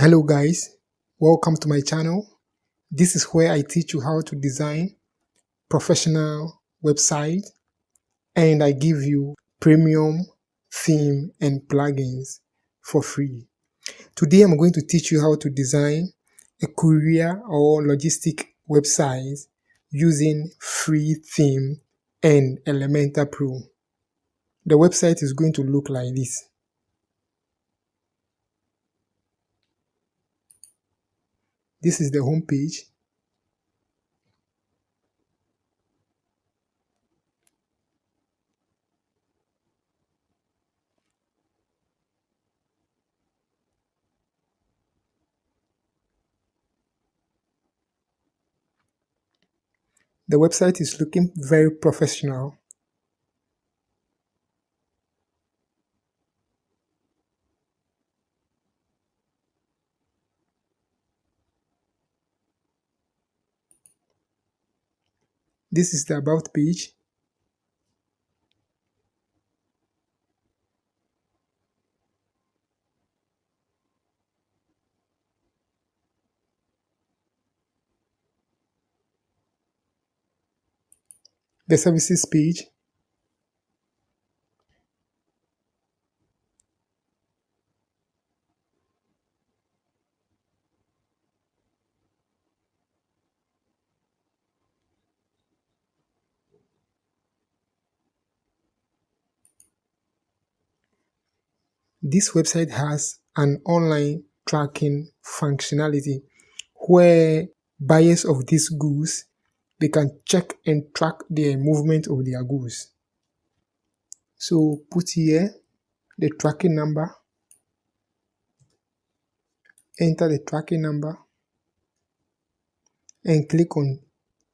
Hello guys, welcome to my channel. This is where I teach you how to design professional website and I give you premium theme and plugins for free. Today I'm going to teach you how to design a Courier or Logistic website using free theme and Elementor Pro. The website is going to look like this. This is the home page. The website is looking very professional. This is the About page. The Services page. This website has an online tracking functionality where buyers of these goods, they can check and track the movement of their goods. So put here the tracking number, enter the tracking number and click on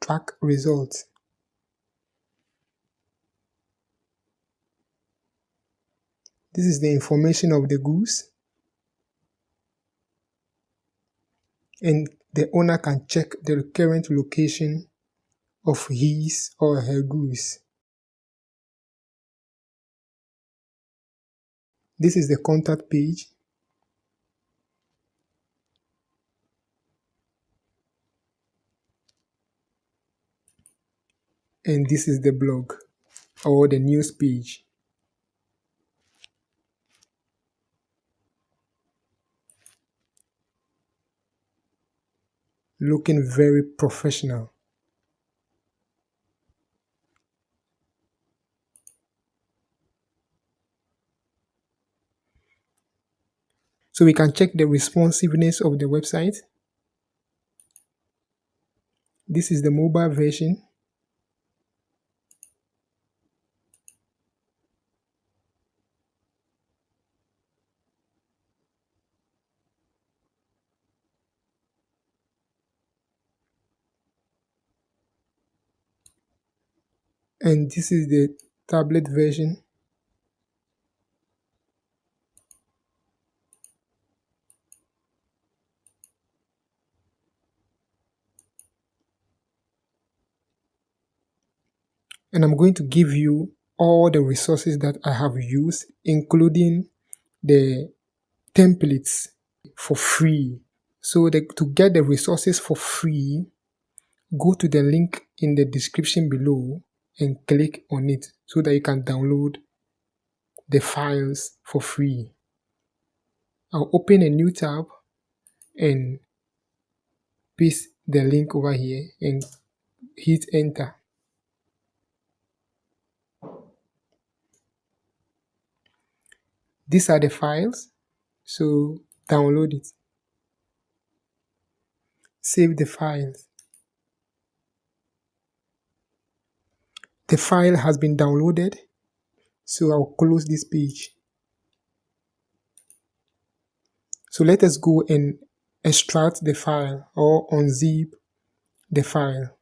track results. This is the information of the goods and the owner can check the current location of his or her goods. This is the contact page. And this is the blog or the news page. Looking very professional. So we can check the responsiveness of the website. This is the mobile version. And this is the tablet version. And I'm going to give you all the resources that I have used, including the templates for free. So to get the resources for free, go to the link in the description below and click on it so that you can download the files for free. I'll open a new tab and paste the link over here and hit enter. These are the files, so download it. Save the files. The file has been downloaded, so I'll close this page. So let us go and extract the file or unzip the file.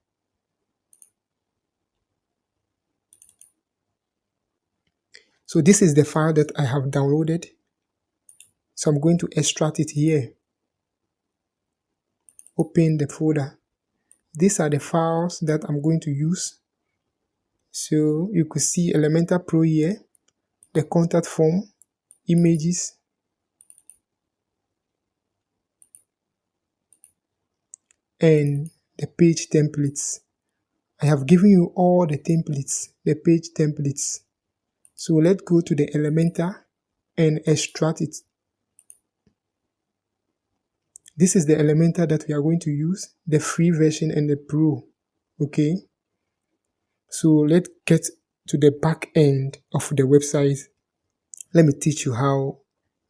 So this is the file that I have downloaded. So I'm going to extract it here. Open the folder. These are the files that I'm going to use. So you could see Elementor Pro here, the contact form, images, and the page templates. I have given you all the templates, the page templates. So let's go to the Elementor and extract it. This is the Elementor that we are going to use, the free version and the Pro. Okay. So let's get to the back end of the website. Let me teach you how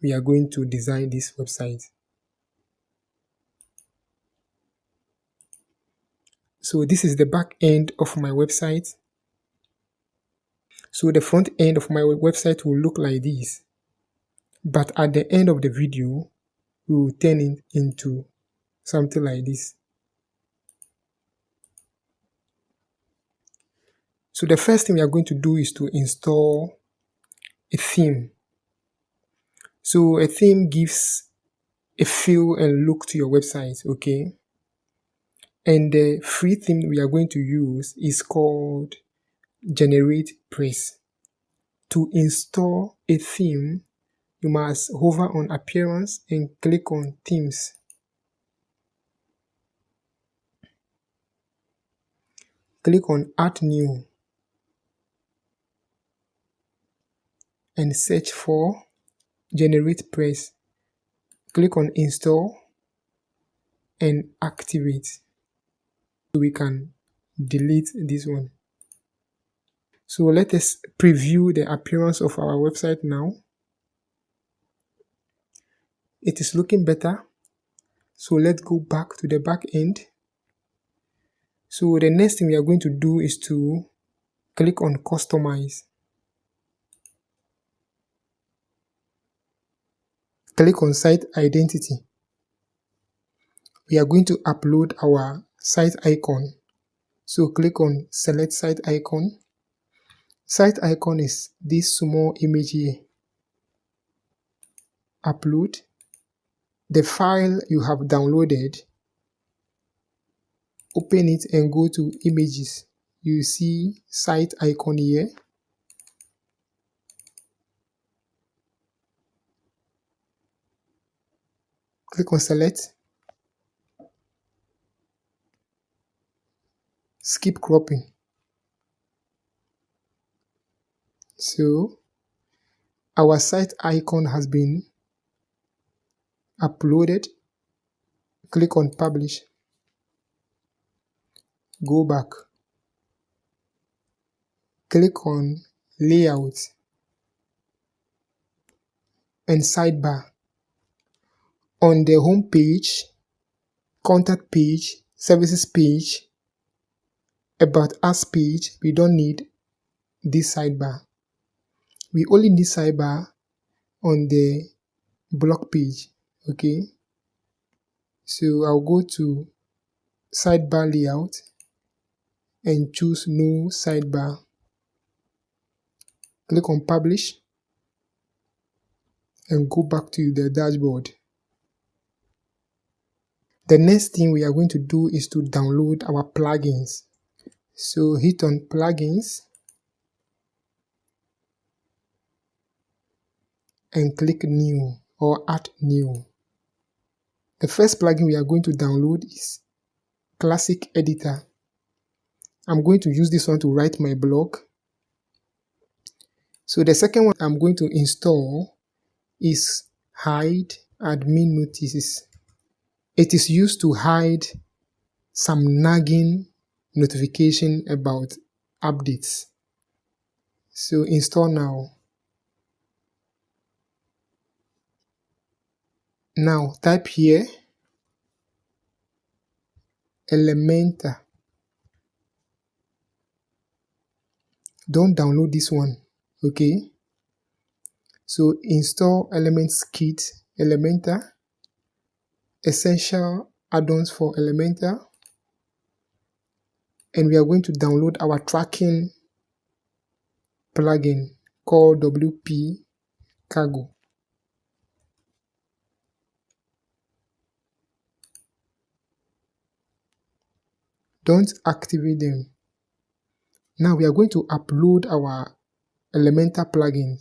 we are going to design this website. So this is the back end of my website. So the front end of my website will look like this. But at the end of the video, we will turn it into something like this. So the first thing we are going to do is to install a theme. So a theme gives a feel and look to your website, okay? And the free theme we are going to use is called Generate Press. To install a theme, you must hover on Appearance and click on Themes. Click on Add New and search for Generate Press. Click on Install and Activate. So we can delete this one. So let us preview the appearance of our website now. It is looking better. So let's go back to the back end. So the next thing we are going to do is to click on Customize. Click on Site Identity. We are going to upload our site icon. So click on Select Site Icon. Site icon is this small image here. Upload. The file you have downloaded, open it and go to Images. You see site icon here. Click on Select. Skip cropping. So our site icon has been uploaded. Click on Publish. Go back. Click on Layout and Sidebar. On the home page, Contact page, Services page, About Us page, we don't need this sidebar. We only need sidebar on the blog page. Okay. So I'll go to Sidebar Layout and choose No Sidebar. Click on Publish and go back to the dashboard. The next thing we are going to do is to download our plugins. So hit on Plugins and click New or Add New. The first plugin we are going to download is Classic Editor. I'm going to use this one to write my blog. So the second one I'm going to install is Hide Admin Notices. It is used to hide some nagging notification about updates. So install now. Now type here Elementor. Don't download this one, okay? So install Elements Kit Elementor, Essential Add-ons for Elementor, and we are going to download our tracking plugin called WP Cargo. Don't activate them. Now we are going to upload our Elementor plugin.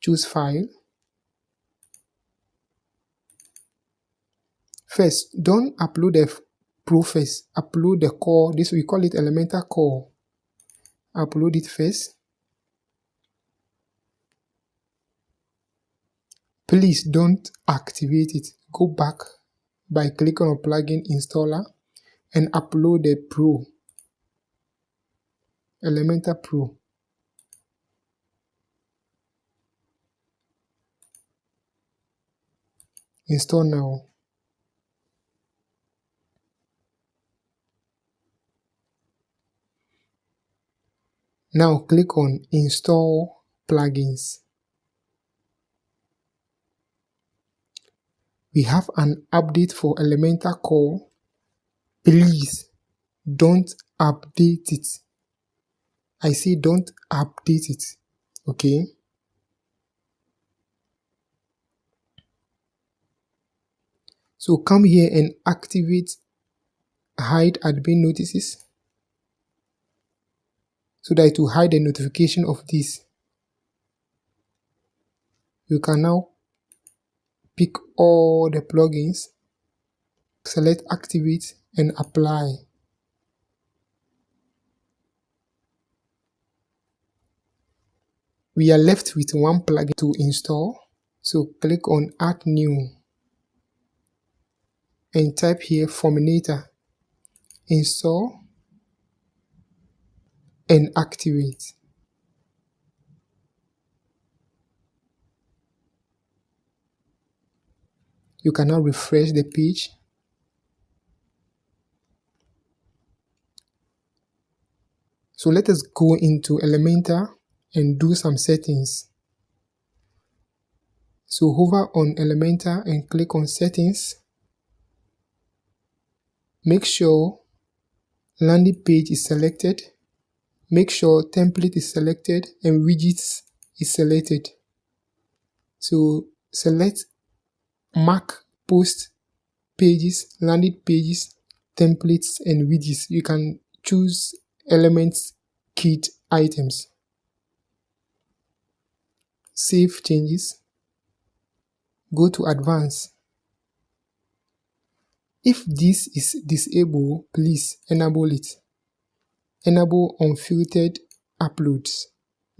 Choose File, First, don't upload the Pro first. Upload the core. This we call it Elementor core. Upload it first. Please don't activate it. Go back by clicking on plugin installer and upload the Pro. Elementor Pro. Install now. Now click on install plugins. We have an update for Elementor core. Please don't update it. I say don't update it. Okay. So come here and activate hide admin notices so that it will hide the notification of this. You can now pick all the plugins, select activate and apply. We are left with one plugin to install. So click on add new and type here Forminator. Install and activate. You can now refresh the page. So let us go into Elementor and do some settings. So hover on Elementor and click on settings. Make sure landing page is selected. Make sure template is selected and widgets is selected. So select mark post pages, landing pages, templates and widgets. You can choose elements, kit items. Save changes. Go to advanced. If this is disabled, please enable it. Enable unfiltered uploads.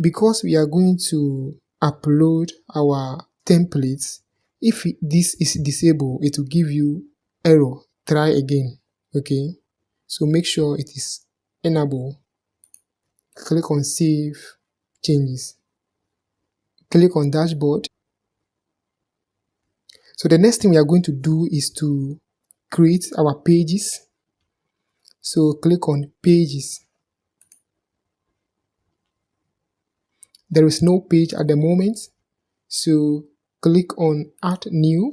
Because we are going to upload our templates, if this is disabled, it will give you error. Try again. Okay. So make sure it is enabled. Click on save changes. Click on dashboard. So the next thing we are going to do is to create our pages. So click on pages. There is no page at the moment. So click on add new.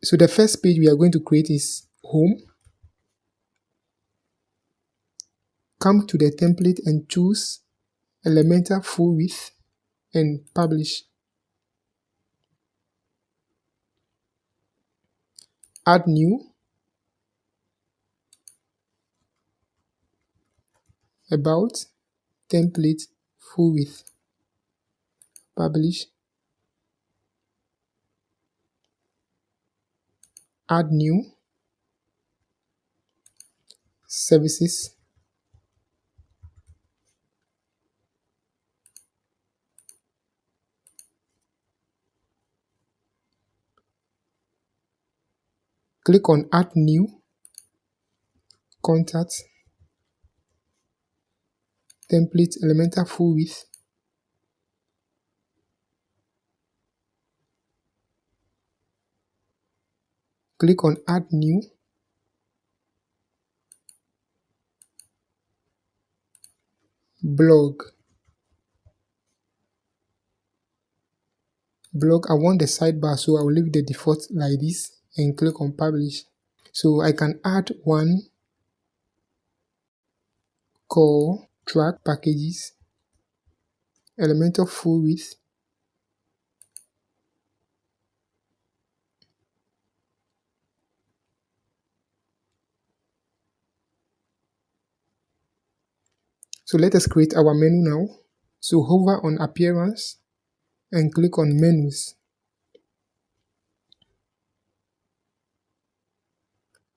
So the first page we are going to create is home. Come to the template and choose Elementor full width and publish. Add new. About. Template full width. Publish. Add new. Services. Click on add new. Contact. Template Elementor full width. Click on add new. Blog. Blog, I want the sidebar, so I will leave the default like this and click on publish. So I can add one called track packages, Elementor full width, so let us create our menu now. So hover on appearance and click on menus.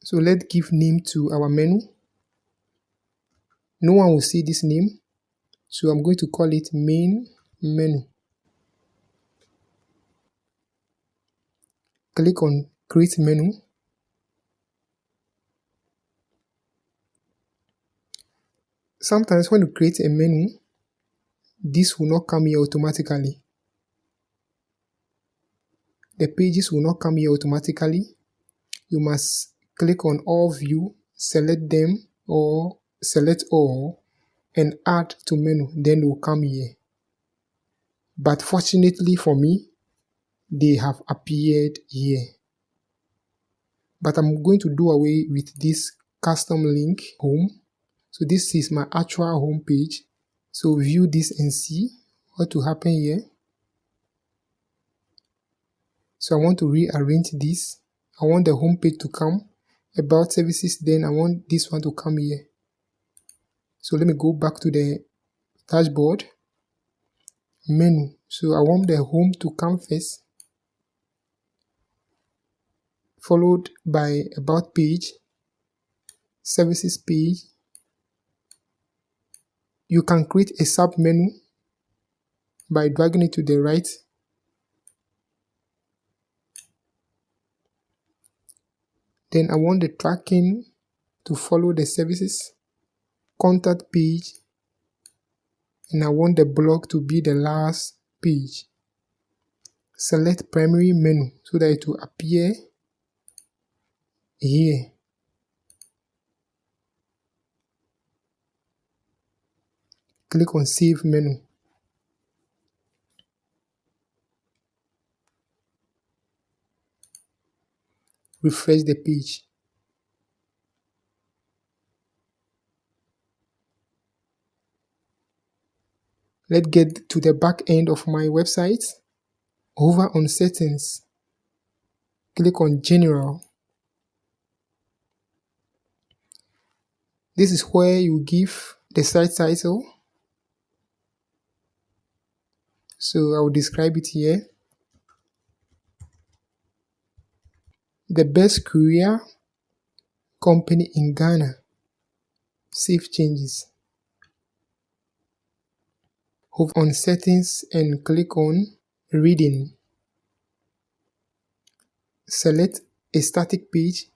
So let's give name to our menu. No one will see this name, so I'm going to call it main menu. Click on create menu. Sometimes when you create a menu, this will not come here automatically. The pages will not come here automatically. You must click on all view, select them or select all and add to menu, then it will come here. But fortunately for me, they have appeared here. But I'm going to do away with this custom link home. So this is my actual home page. So view this and see what will happen here. So I want to rearrange this. I want the home page to come, about services, then I want this one to come here. So let me go back to the dashboard, menu. So I want the home to come first, followed by about page, services page. You can create a sub menu by dragging it to the right. Then I want the tracking to follow the services, contact page, and I want the blog to be the last page. Select primary menu so that it will appear here. Click on save menu. Refresh the page. Let's get to the back end of my website. Hover on settings. Click on general. This is where you give the site title. So I will describe it here. The best courier company in Ghana. Save changes. Hover on settings and click on reading. Select a static page.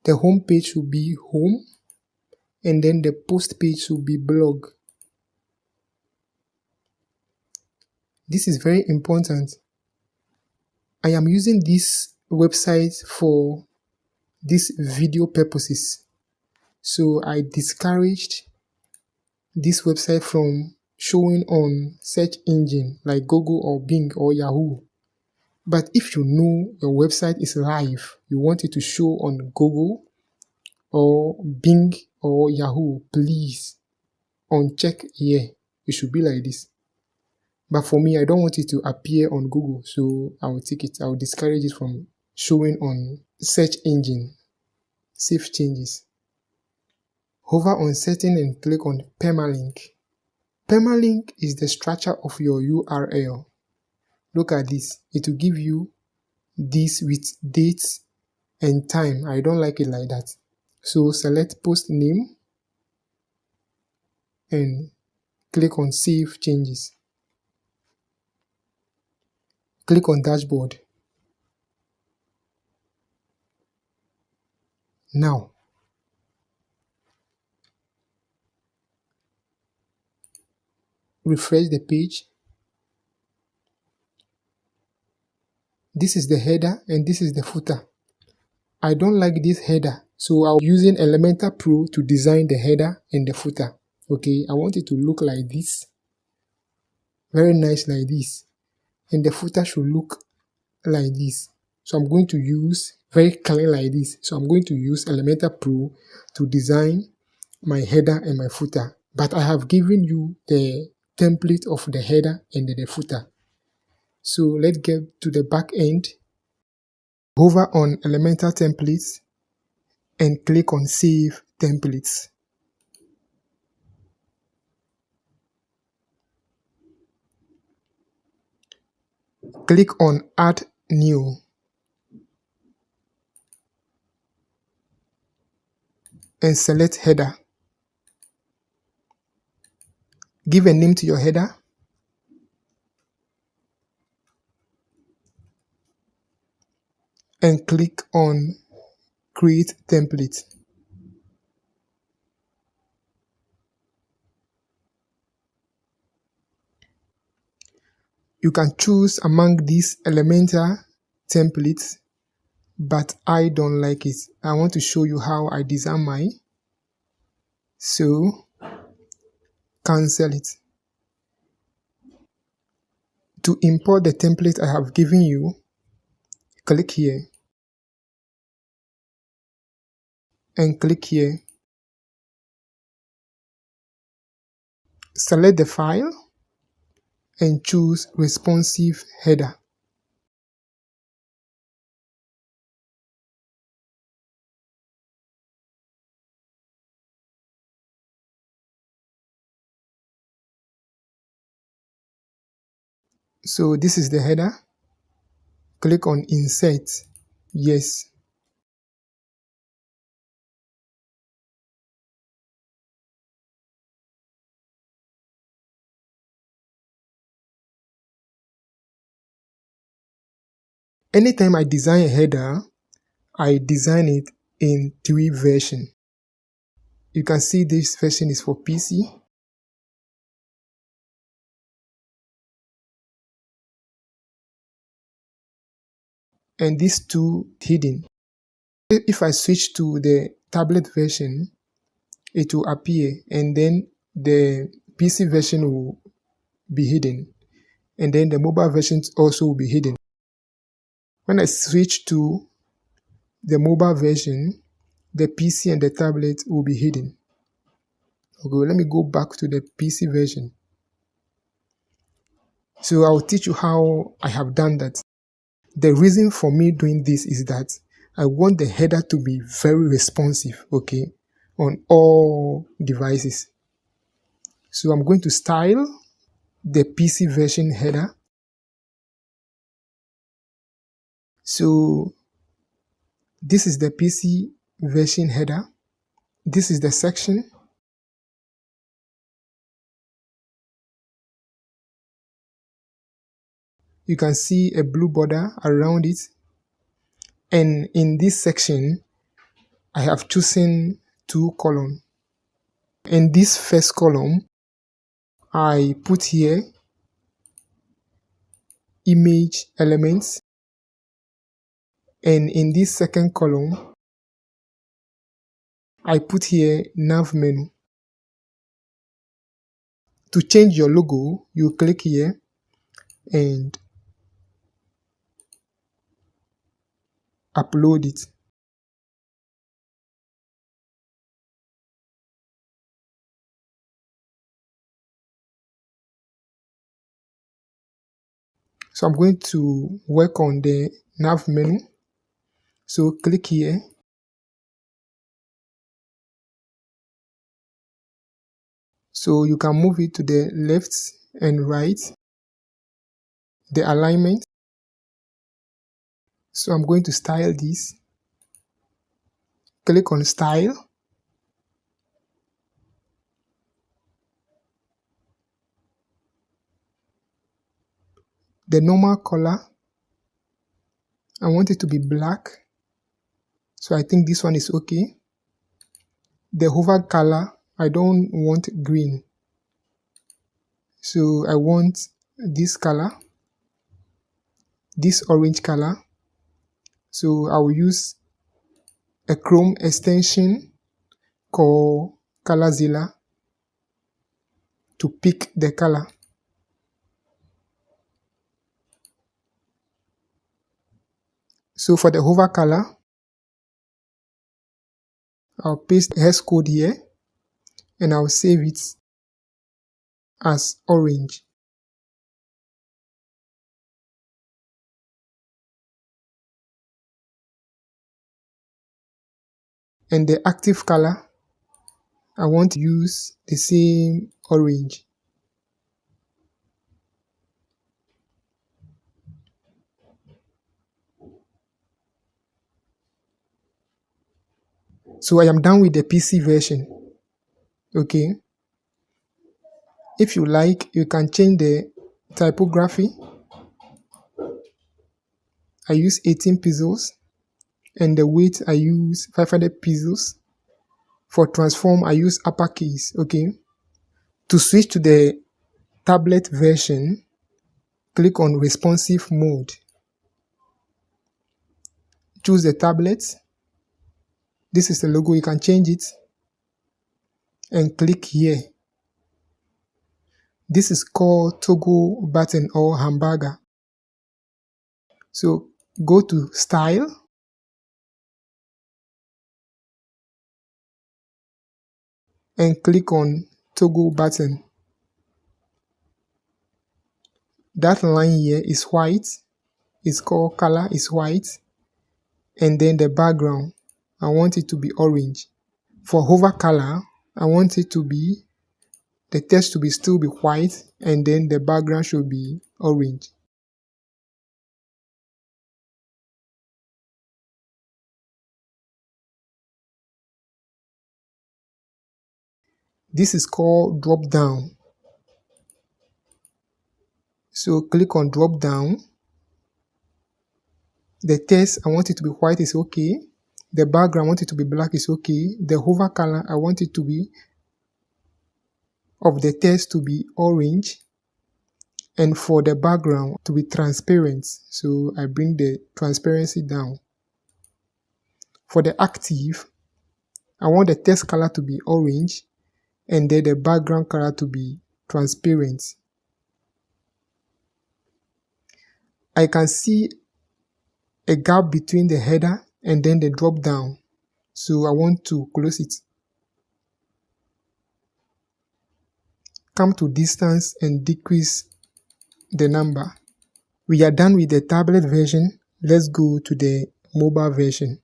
The home page will be home and then the post page will be blog. This is very important. I am using this website for these video purposes. So I discouraged this website from showing on search engine like Google or Bing or Yahoo. But if you know your website is live, you want it to show on Google or Bing or Yahoo, please uncheck here. It should be like this. But for me, I don't want it to appear on Google, so I will take it. I will discourage it from showing on search engine. Save changes. Hover on setting and click on permalink. Permalink is the structure of your URL. Look at this. It will give you this with dates and time. I don't like it like that. So select post name and click on save changes. Click on dashboard. Now, refresh the page. This is the header and this is the footer. I don't like this header, so I'm using Elementor Pro to design the header and the footer. Okay, I want it to look like this. Very nice like this. And the footer should look like this. So I'm going to use very clean like this. So I'm going to use Elementor Pro to design my header and my footer. But I have given you the template of the header and the footer. So let's get to the back end. Hover on Elementor Templates and click on Save Templates. Click on Add New. and select header. Give a name to your header. And click on create template. You can choose among these elemental templates, but I don't like it. I want to show you how I design mine. So cancel it. To import the template I have given you, click here and click here. Select the file and choose responsive header. So this is the header. Click on insert. Yes. Anytime I design a header, I design it in 3 versions. You can see this version is for PC. And these 2 hidden. If I switch to the tablet version, it will appear and then the PC version will be hidden. And then the mobile version also will be hidden. When I switch to the mobile version, the PC and the tablet will be hidden. Okay, let me go back to the PC version. So I'll teach you how I have done that. The reason for me doing this is that I want the header to be very responsive, okay, on all devices. So I'm going to style the PC version header. So this is the PC version header. This is the section. You can see a blue border around it. And in this section, I have chosen 2 columns. In this first column, I put here image elements. And in this second column, I put here nav menu. To change your logo, you click here and upload it. So I'm going to work on the nav menu. So click here. So you can move it to the left and right. The alignment. So I'm going to style this. Click on style. The normal color, I want it to be black. So I think this one is okay. The hover color, I don't want green. So I want this color, this orange color. So I will use a Chrome extension called ColorZilla to pick the color. So for the hover color, I'll paste the hex code here and I'll save it as orange. And the active color, I want to use the same orange. So I am done with the PC version. Okay. If you like, you can change the typography. I use 18 pixels, and the weight I use 500 pixels. For transform, I use uppercase. Okay. To switch to the tablet version, click on responsive mode. Choose the tablet. This is the logo, you can change it and click here. This is called toggle button or hamburger. So go to style and click on toggle button. That line here is white. It's called color is white. And then the background, I want it to be orange. For hover color, I want it to be, the text to be still be white, and then the background should be orange. This is called drop down. So click on drop down. The text, I want it to be white, is okay. The background, I want it to be black, is okay. The hover color, I want it to be, of the text to be orange. And for the background to be transparent. So I bring the transparency down. For the active, I want the text color to be orange and then the background color to be transparent. I can see a gap between the header and then the drop down. So I want to close it. Come to distance and decrease the number. We are done with the tablet version. Let's go to the mobile version.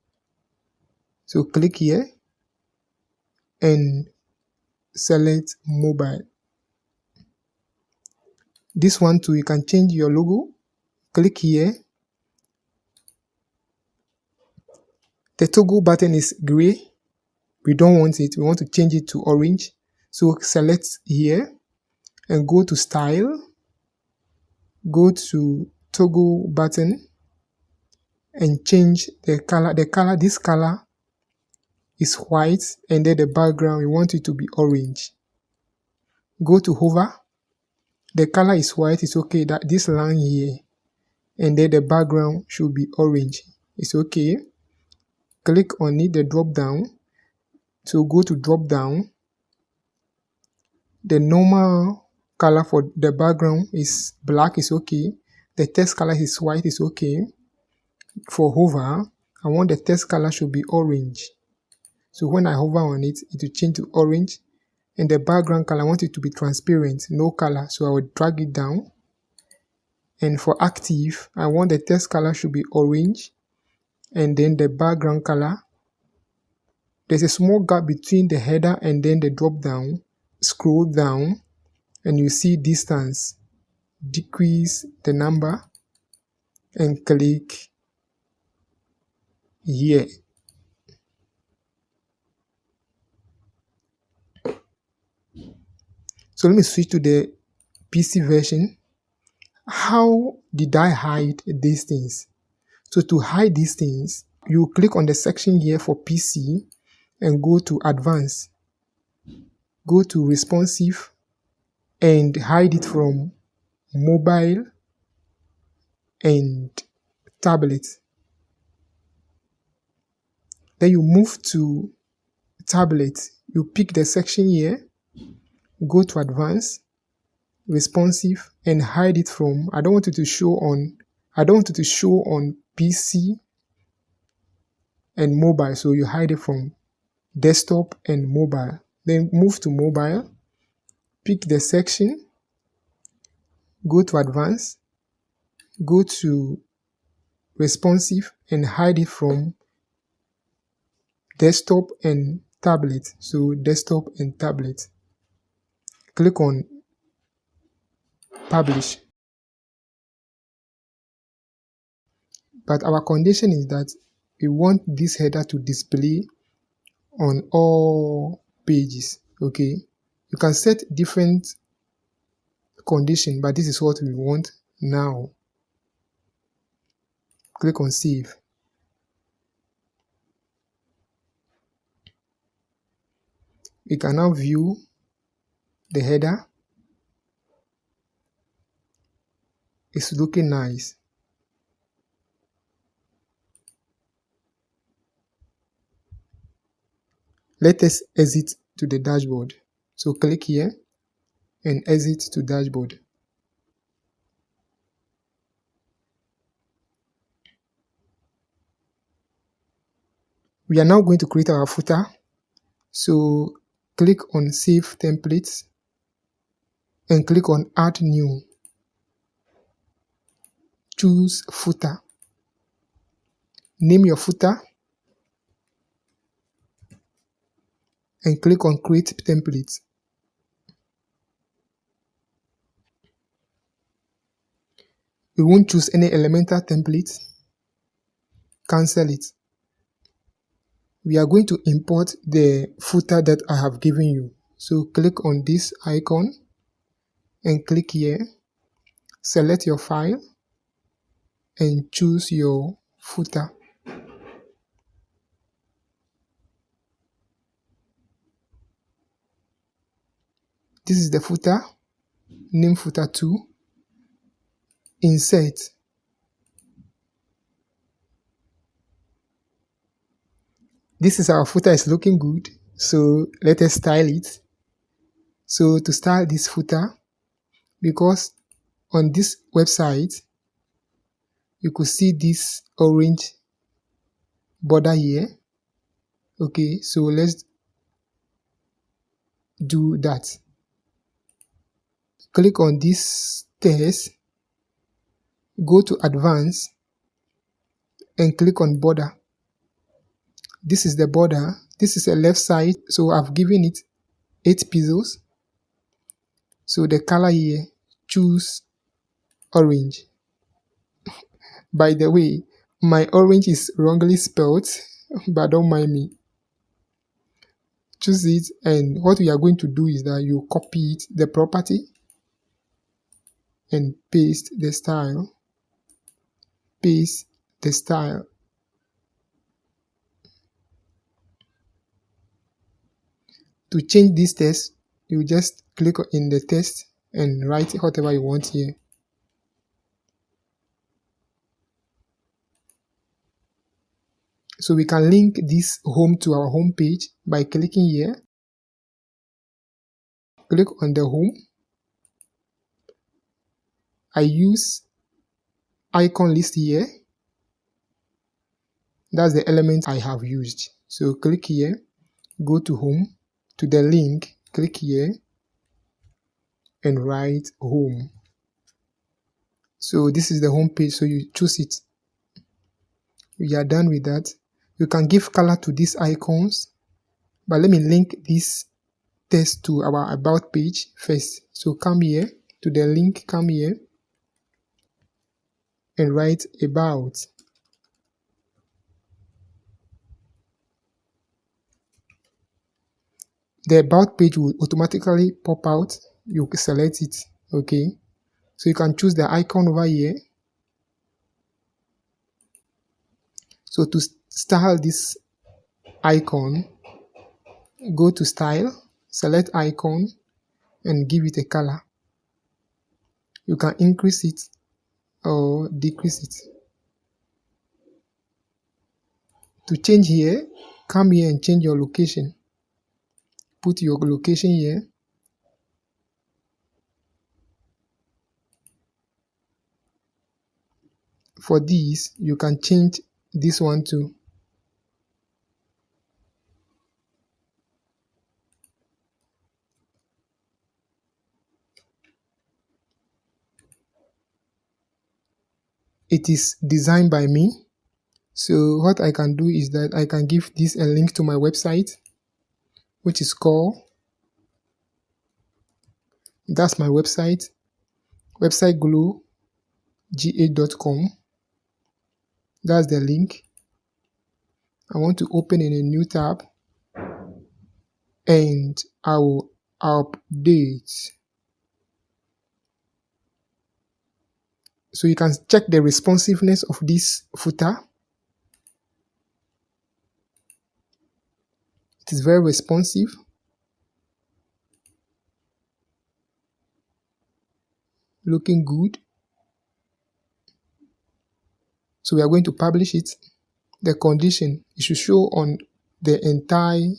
So click here and select mobile. This one too, you can change your logo. Click here. The toggle button is gray. We don't want it. We want to change it to orange. So select here and go to style. Go to toggle button and change the color. This color is white, and then the background, we want it to be orange. Go to hover. The color is white, it's okay. That this line here, and then the background should be orange. It's okay. Click on it, the drop down. So go to drop down. The normal color for the background is black, is okay. The text color is white, is okay. For hover, I want the text color should be orange. So when I hover on it, it will change to orange. And the background color, I want it to be transparent, no color. So I will drag it down. And for active, I want the text color should be orange. And then the background color, there's a small gap between the header and then the drop down. Scroll down and you see distance. Decrease the number and click here. So let me switch to the PC version. How did I hide these things? So to hide these things, you click on the section here for PC and go to advanced. Go to responsive and hide it from mobile and tablet. Then you move to tablet. You pick the section here, go to advanced, responsive, and hide it from, I don't want it to show on PC and mobile. So you hide it from desktop and mobile. Then move to mobile, pick the section, go to advanced, go to responsive and hide it from desktop and tablet. So desktop and tablet. Click on publish. But our condition is that we want this header to display on all pages. Okay, you can set different condition, but this is what we want now. Click on save. We can now view the header. It's looking nice. Let us exit to the dashboard. So click here and exit to dashboard. We are now going to create our footer. So click on save templates and click on add new. Choose footer. Name your footer and click on create template. We won't choose any elemental template. Cancel it. We are going to import the footer that I have given you. So click on this icon and click here. Select your file and choose your footer. This is the footer. Name footer 2. Insert. This is our footer. Is looking good. So let us style it. So to style this footer, because on this website, you could see this orange border here. Okay, so let's do that. Click on this text, go to advanced and click on border. This is the border. This is a left side, so I've given it 8 pixels. So the color here, choose orange. By the way, my orange is wrongly spelled, but don't mind me. Choose it, and what we are going to do is that you copy it, the property, and paste the style. Paste the style. To change this text, you just click in the text and write whatever you want here. So we can link this home to our home page by clicking here. Click on the home. I use icon list here. That's the element I have used. So click here, go to home, to the link, click here and write home. So this is the home page, so you choose it. We are done with that. You can give color to these icons, but let me link this text to our about page first. So come here to the link, come here and write about. The about page will automatically pop out. You select it. Okay, so you can choose the icon over here. So to style this icon, go to style, select icon and give it a color. You can increase it or decrease it. To change here, come here and change your location. Put your location here. For this, you can change this one too. It is designed by me. So what I can do is that I can give this a link to my website, which is called, that's my website, websiteglowga.com. That's the link. I want to open in a new tab. and I will update. So you can check the responsiveness of this footer. It is very responsive. Looking good. So we are going to publish it. The condition, it should show on the entire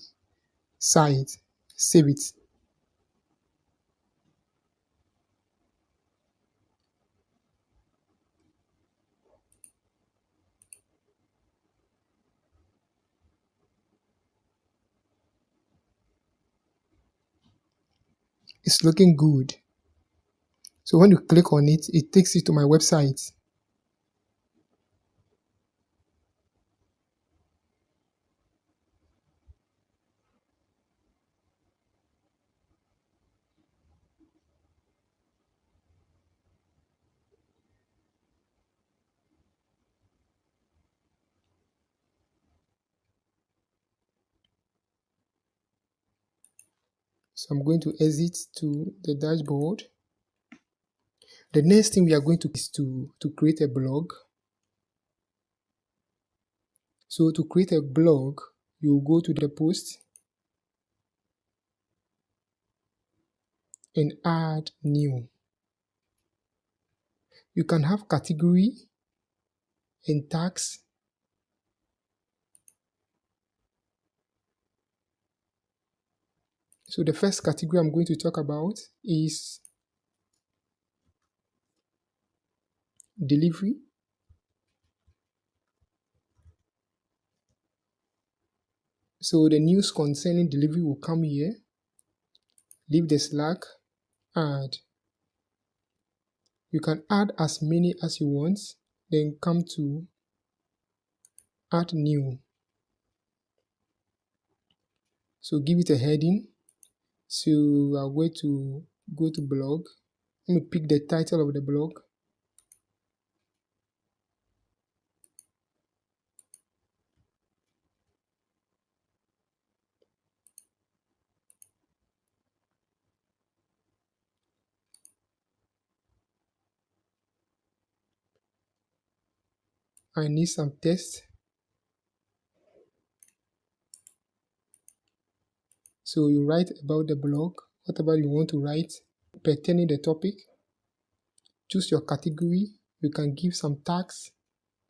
site. Save it. It's looking good. So when you click on it, it takes you to my website. So I'm going to exit to the dashboard. The next thing we are going to is to create a blog. So to create a blog, you go to the post and add new. You can have category and tags. So the first category I'm going to talk about is delivery. So the news concerning delivery will come here. Leave the slack, add. You can add as many as you want, then come to add new. So give it a heading. So I'm going to go to blog. Let me pick the title of the blog. I need some text. So you write about the blog, whatever you want to write pertaining the topic. Choose your category. You can give some tags,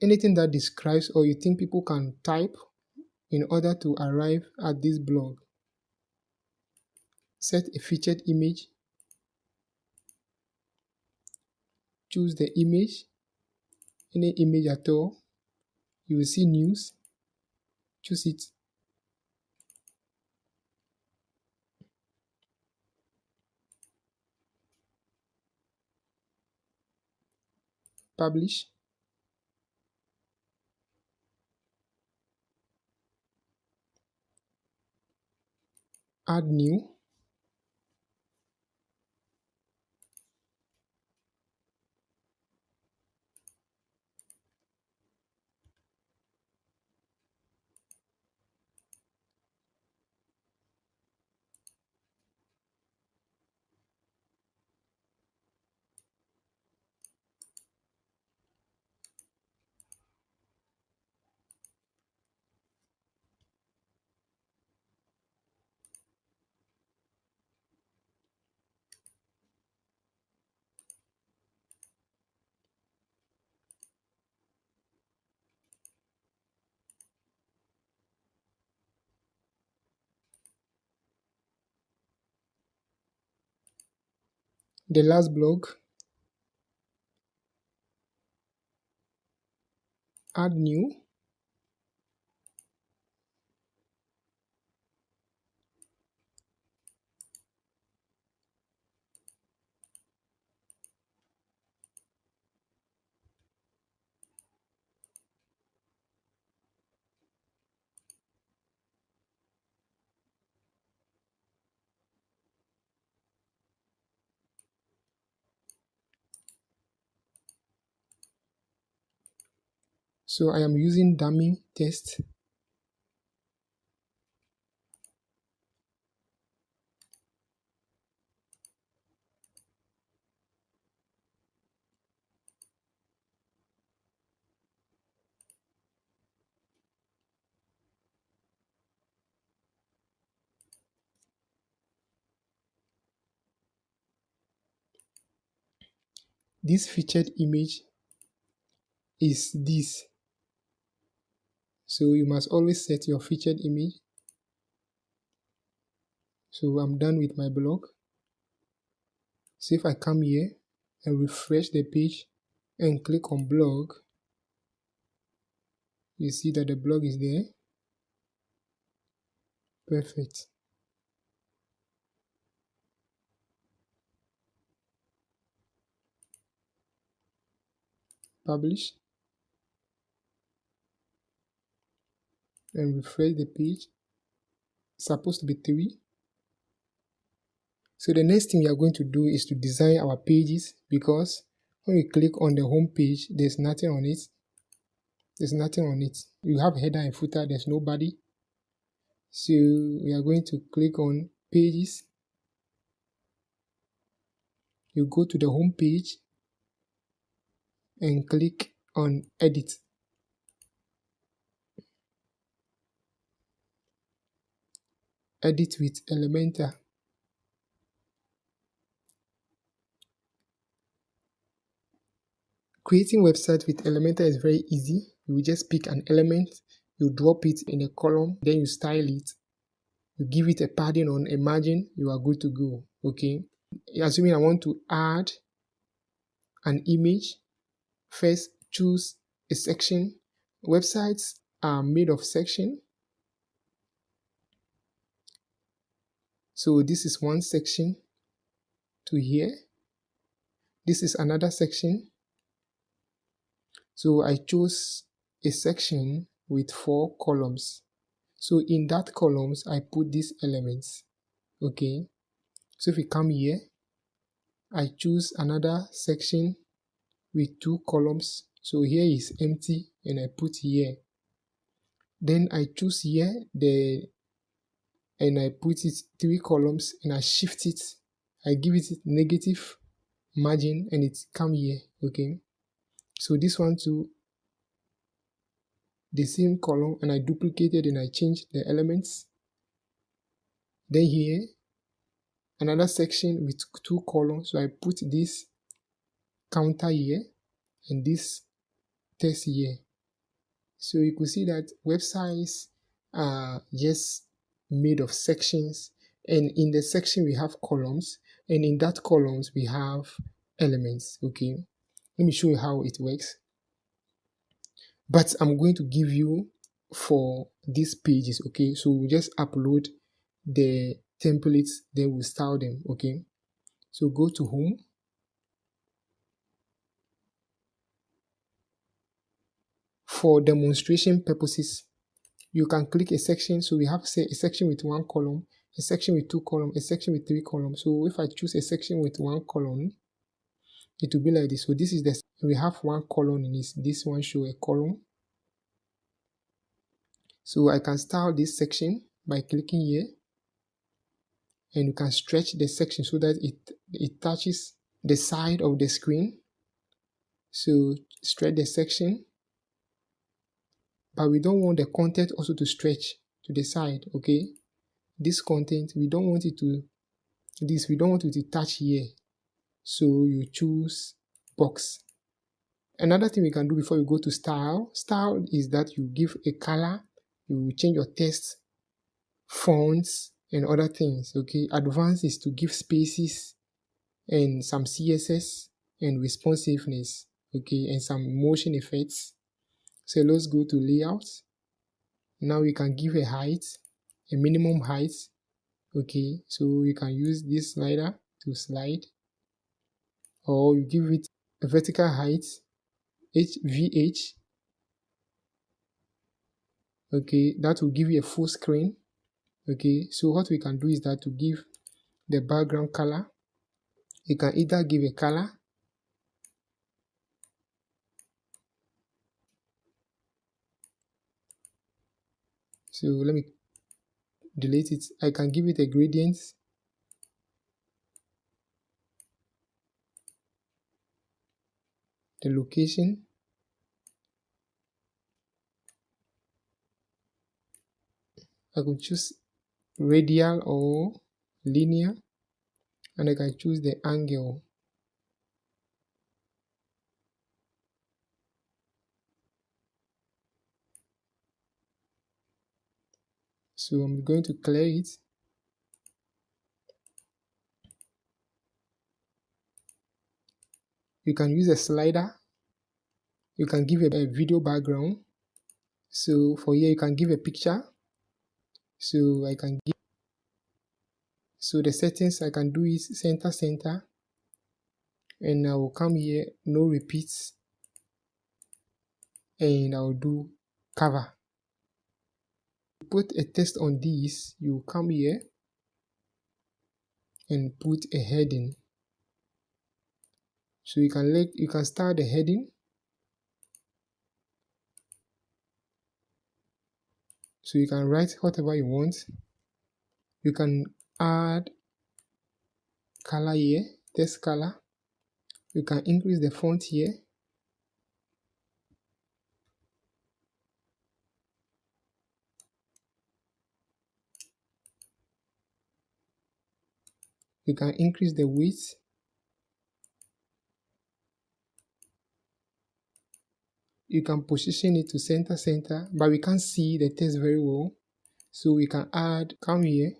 anything that describes or you think people can type in order to arrive at this blog. Set a featured image. Choose the image, any image at all. You will see news. Choose it. Publish. Add new. The last blog. Add new. So I am using dummy text. this featured image is this. So you must always set your featured image. So I'm done with my blog. So if I come here and refresh the page and click on blog, you see that the blog is there. Perfect. Publish and refresh the page. It's supposed to be 3. So the next thing we are going to do is to design our pages, because when we click on the home page, there's nothing on it. There's nothing on it. You have header and footer, there's no body. So we are going to click on pages. You go to the home page and click on edit. Edit with Elementor. Creating website with Elementor is very easy. You will just pick an element, you drop it in a column, then you style it. You give it a padding on a margin, you are good to go. Okay. Assuming I want to add an image, first choose a section. Websites are made of section. So this is one section to here. This is another section. So I chose a section with 4 columns. So in that columns, I put these elements. Okay. So if we come here, I choose another section with 2 columns. So here is empty and I put here. Then I choose here and I put it 3 columns and I shift it. I give it negative margin and it come here. Okay. So this one too, the same column, and I duplicated and I changed the elements. Then here, another section with 2 columns. So I put this counter here and this text here. So you could see that websites are just made of sections, and in the section we have columns, and in that columns we have elements. Okay, let me show you how it works. But I'm going to give you for these pages. Okay, so we'll just upload the templates, then we'll style them. Okay, so go to home. For demonstration purposes, you can click a section. So we have, say, a section with 1 column, a section with 2 columns, a section with 3 columns. So if I choose a section with 1 column, it will be like this. So this is the, we have 1 column in this one show a column. So I can style this section by clicking here, and you can stretch the section so that it touches the side of the screen. So stretch the section, but we don't want the content also to stretch to the side. Okay, this content, we don't want it to touch here. So you choose box. Another thing we can do before you go to style is that you give a color, you change your text, fonts, and other things. Okay, advanced is to give spaces and some CSS and responsiveness. Okay, and some motion effects. So let's go to layout. Now we can give a height, a minimum height. Okay, so you can use this slider to slide, or you give it a vertical height, HVH. Okay, that will give you a full screen. Okay, so what we can do is that to give the background color, you can either give a color, so let me delete it. I can give it a gradient, the location, I could choose radial or linear, and I can choose the angle. So I'm going to clear it. You can use a slider. You can give a video background. So for here, you can give a picture. So I can give, so the settings I can do is center, and I will come here, no repeats, and I'll do cover. Put a text on this, you come here and put a heading. So you can start the heading. So you can write whatever you want. You can add color here, text color. You can increase the font here. You can increase the width. You can position it to center, but we can't see the text very well. So we can add, come here,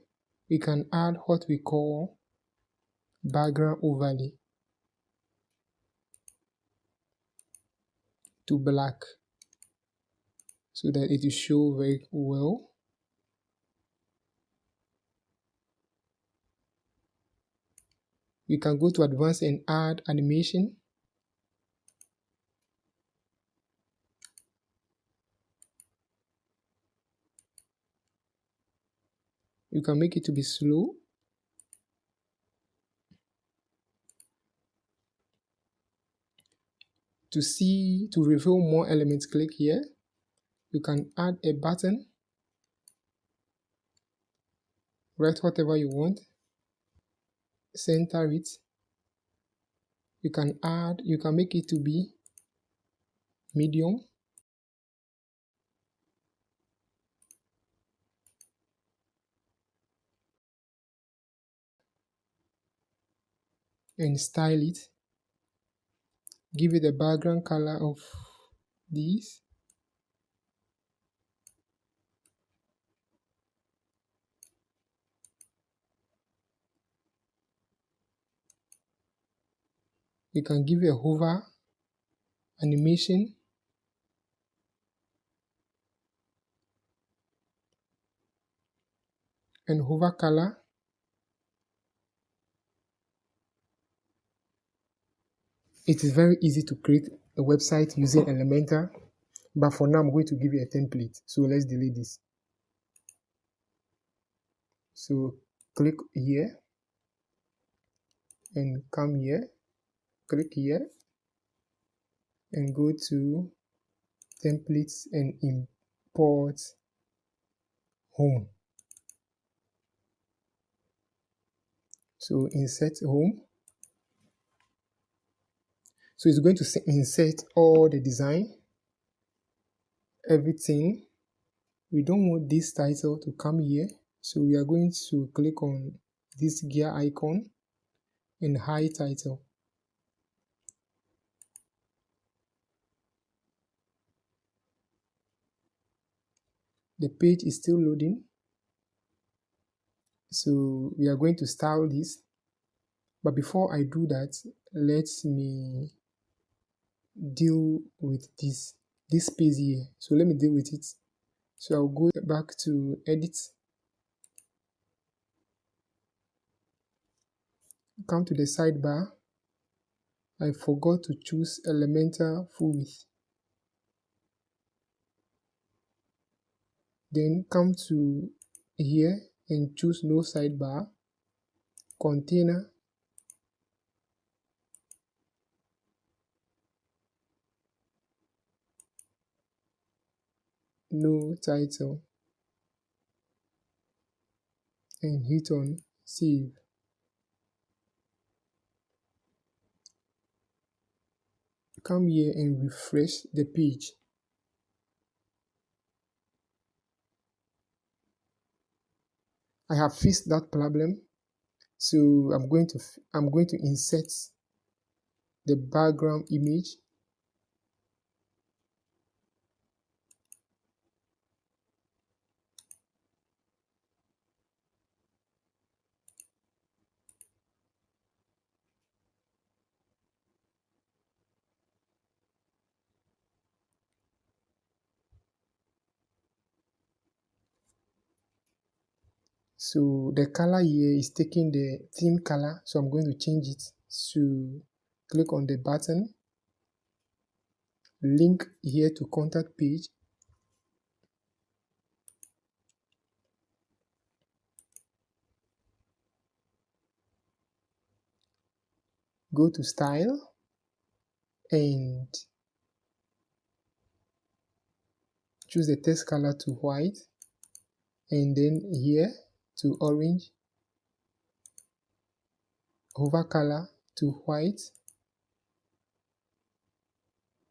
we can add what we call background overlay to black so that it will show very well. We can go to advanced and add animation. You can make it to be slow. To reveal more elements, click here. You can add a button. Write whatever you want. Center it. You can make it to be medium. And style it. Give it a background color of this. You can give it a hover animation. And hover color. It is very easy to create a website using Elementor, but for now I'm going to give you a template. So let's delete this. So click here and come here, click here and go to templates and import home. So insert home. So it's going to insert all the design, everything. We don't want this title to come here. So we are going to click on this gear icon and hide title. The page is still loading. So we are going to style this. But before I do that, let me deal with this space here. So let me deal with it. So I'll go back to edit. Come to the sidebar. I forgot to choose Elementor full width. Then come to here and choose no sidebar, container, no title, and hit on save. Come here and refresh the page. I have fixed that problem. So I'm going to insert the background image. So the color here is taking the theme color, so I'm going to change it. So click on the button, link here to contact page, go to style and choose the text color to white, and then here to orange, hover color to white,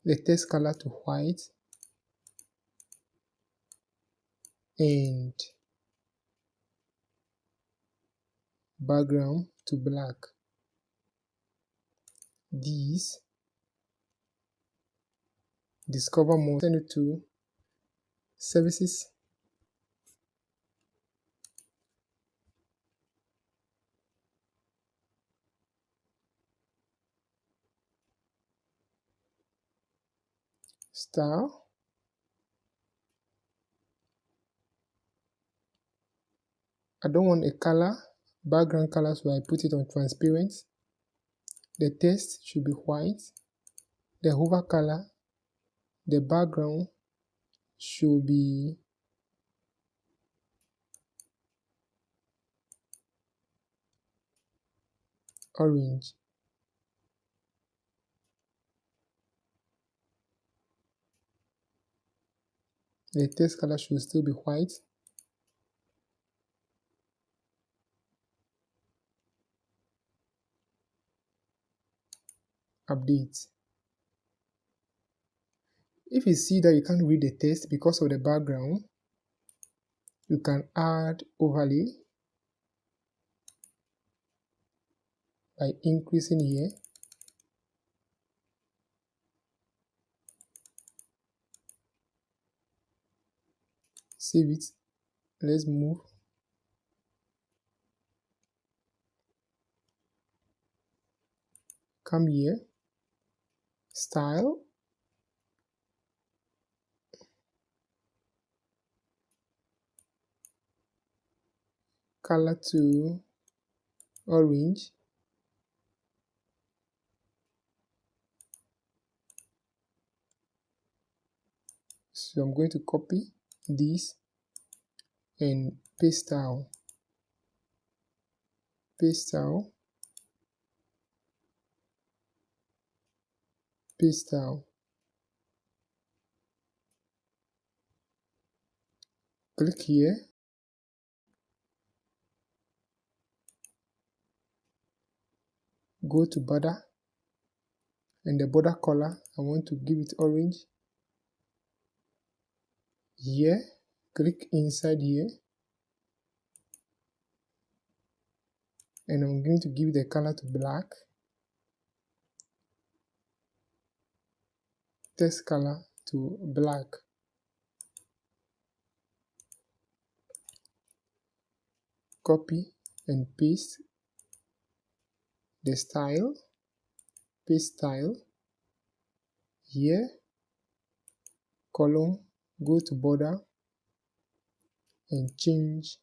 the text color to white, and background to black. These discover more, send it to services, style, I don't want a color, background color, so I put it on transparent. The text should be white. The hover color, the background should be orange. The text color should still be white. Update. If you see that you can't read the text because of the background, you can add overlay by increasing here. Save it. Let's move. Come here. Style. Color to orange. So I'm going to copy this and paste style. Paste style. Paste style. Click here. Go to border, and the border color I want to give it orange. Here, click inside here, and I'm going to give the color to black. Text color to black. Copy and paste the style. Paste style. Here, column, go to border and change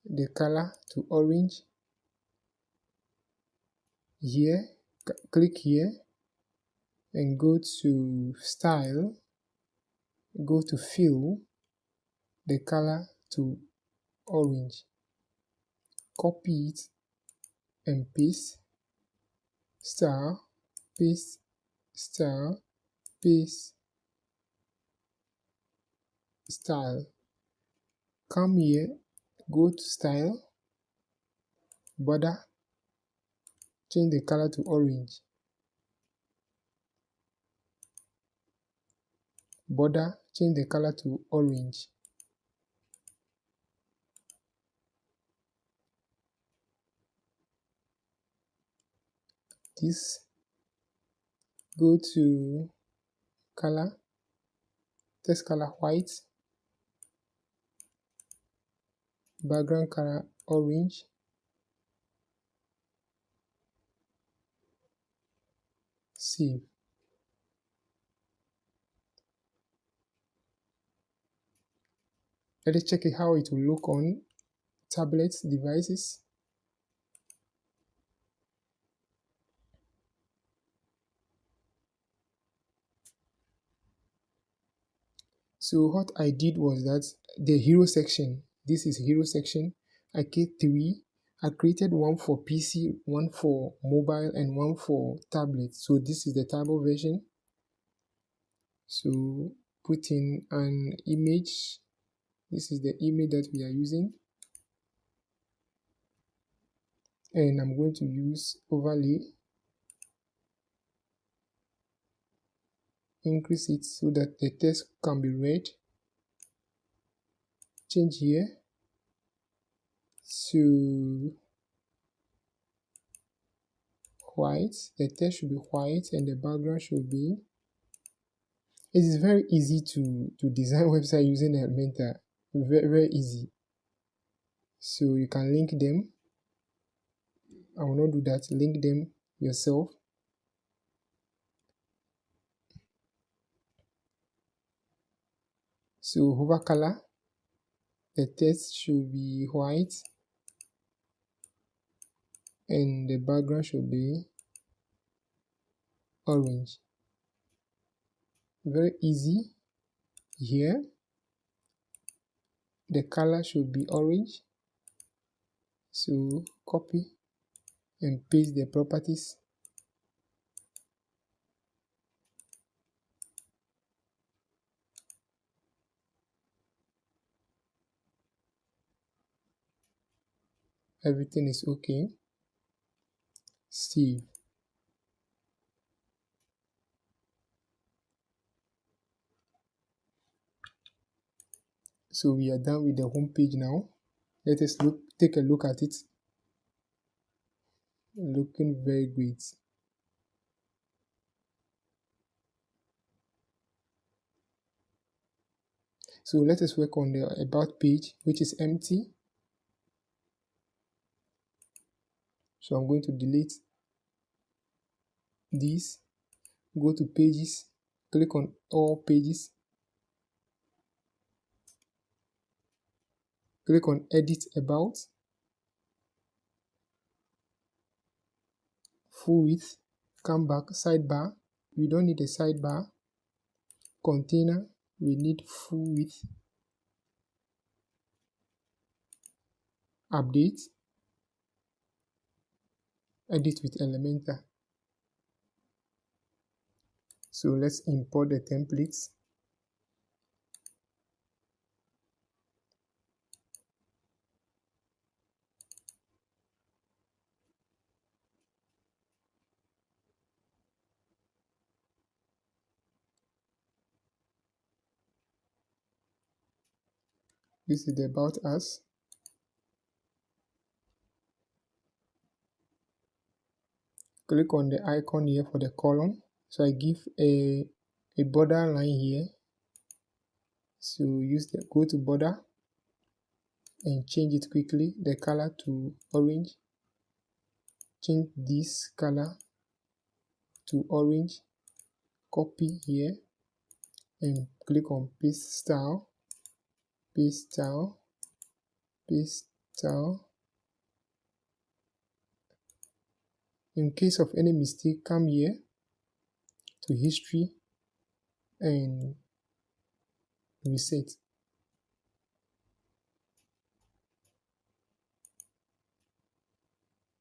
the color to orange. Here, click here and go to style, go to fill the color to orange. Copy it and paste. Star, paste, star, paste, style. Come here, go to style, border, change the color to orange. Border, change the color to orange. This, go to color, text color white, background color orange, save. Let us check how it will look on tablet devices. So what I did was that the hero section, this is hero section, I created 3. I created one for PC, one for mobile, and one for tablet. So this is the tablet version. So put in an image. This is the image that we are using. And I'm going to use overlay. Increase it so that the text can be read. Change here to white. The text should be white and the background should be. It is very easy to design website using Elementor. Very, very easy. So you can link them. I will not do that. Link them yourself. So hover color. The text should be white and the background should be orange. Very easy. Here the color should be orange. So copy and paste the properties. Everything is okay. Save. So we are done with the home page now. Let us take a look at it. Looking very great. So let us work on the about page, which is empty. So I'm going to delete these. Go to pages, click on all pages, click on edit about, full width, come back, sidebar. We don't need a sidebar. Container, we need full width. Update, edit with Elementor. So let's import the templates. This is the about us. Click on the icon here for the column. So I give a border line here. So go to border and change it quickly, the color to orange. Change this color to orange. Copy here and click on paste style, paste style, paste style. In case of any mistake, come here to history and reset.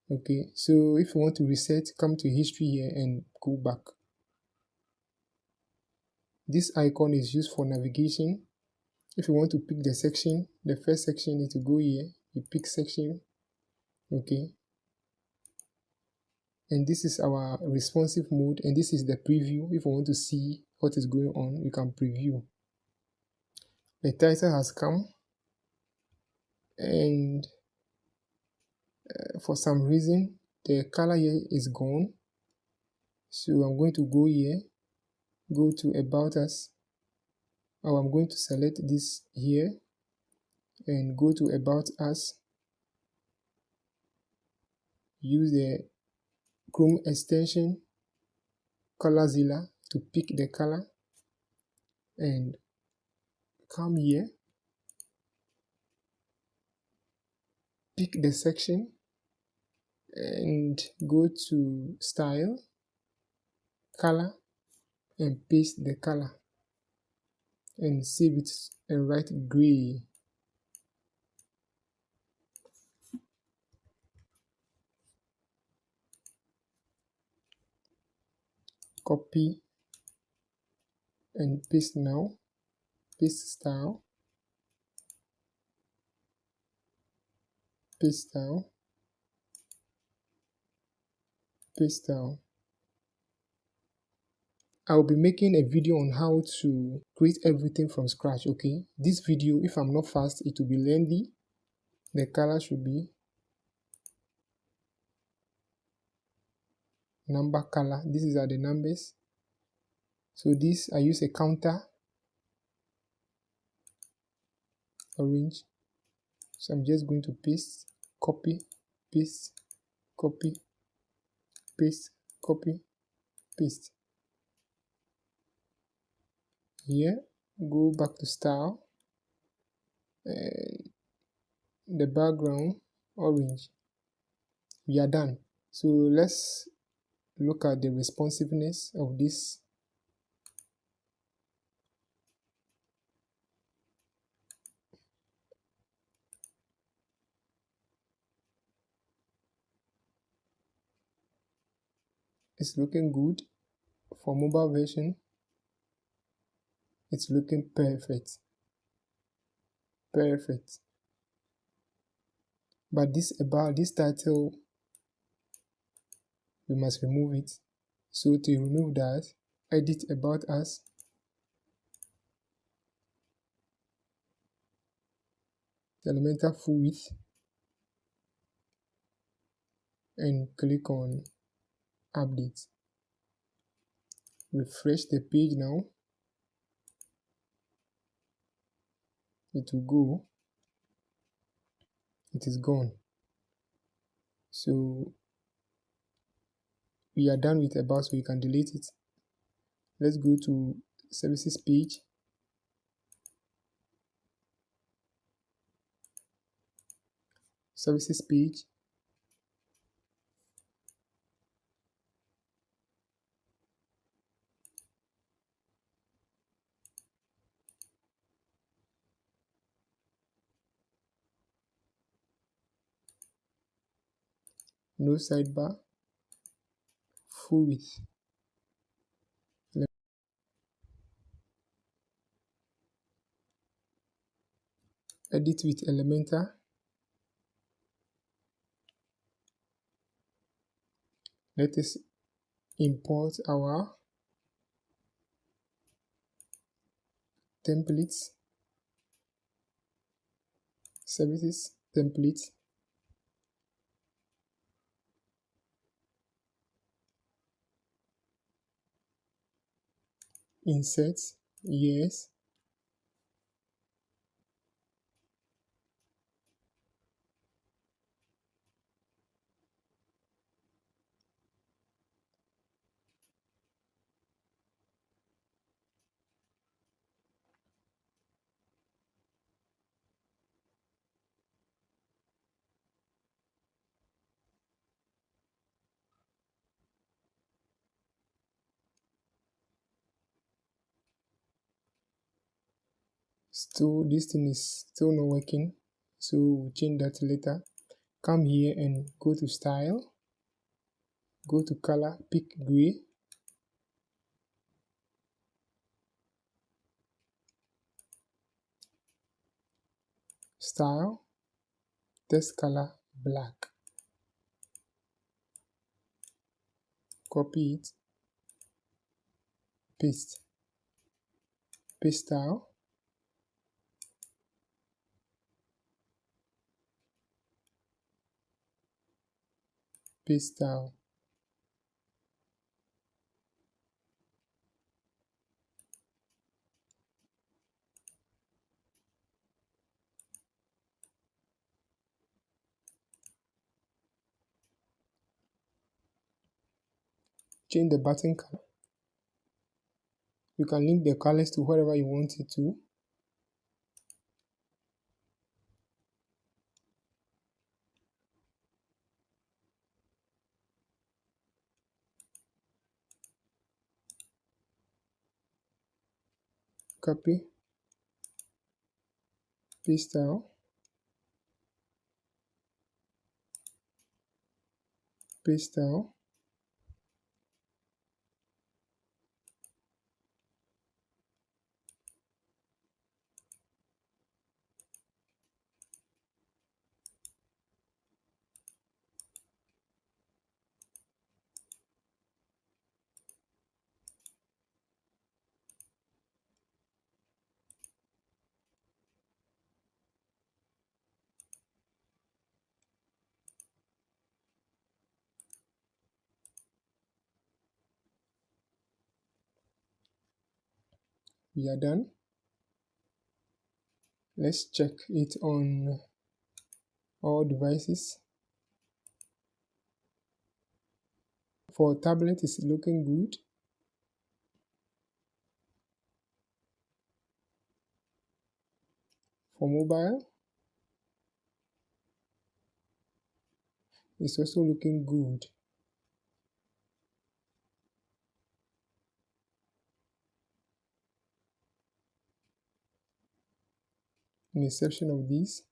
Okay, so if you want to reset, come to history here and go back. This icon is used for navigation. If you want to pick the section, the first section is to go here, you pick section, okay. And this is our responsive mode, and this is the preview. If you want to see what is going on, you can preview. The title has come, and for some reason the color here is gone. So I'm going to go here, go to about us. Or I'm going to select this here and go to about us. Use the Chrome extension ColorZilla to pick the color and come here pick the section and go to style, color, and paste the color and save it and write gray. Copy and paste now. Paste style, paste style, paste style. I will be making a video on how to create everything from scratch, okay? This video, if I'm not fast, it will be lengthy. The color should be number color. These are the numbers. So this, I use a counter, orange. So I'm just going to paste, copy, paste, copy, paste, copy, paste. Here, go back to style, and the background, orange. We are done. So let's look at the responsiveness of this. It's looking good. For mobile version, it's looking perfect. Perfect. But this about this title, we must remove it. So to remove that, edit about us, elemental full width, and click on update. Refresh the page now. It will go. It is gone. So we are done with about, so you can delete it. Let's go to services page. Services page. No sidebar. Full width. Edit with Elementor. Let us import our templates, services template, insert, yes, still this thing is still not working, so we'll change that later. Come here and go to style, go to color, pick gray, style, text color black, copy it, paste, paste style, paste style. Change the button color. You can link the colors to wherever you want it to. copy, paste style, paste style, we are done. Let's check it on all devices. For tablet, it's looking good. For mobile, it's also looking good. In the section of these,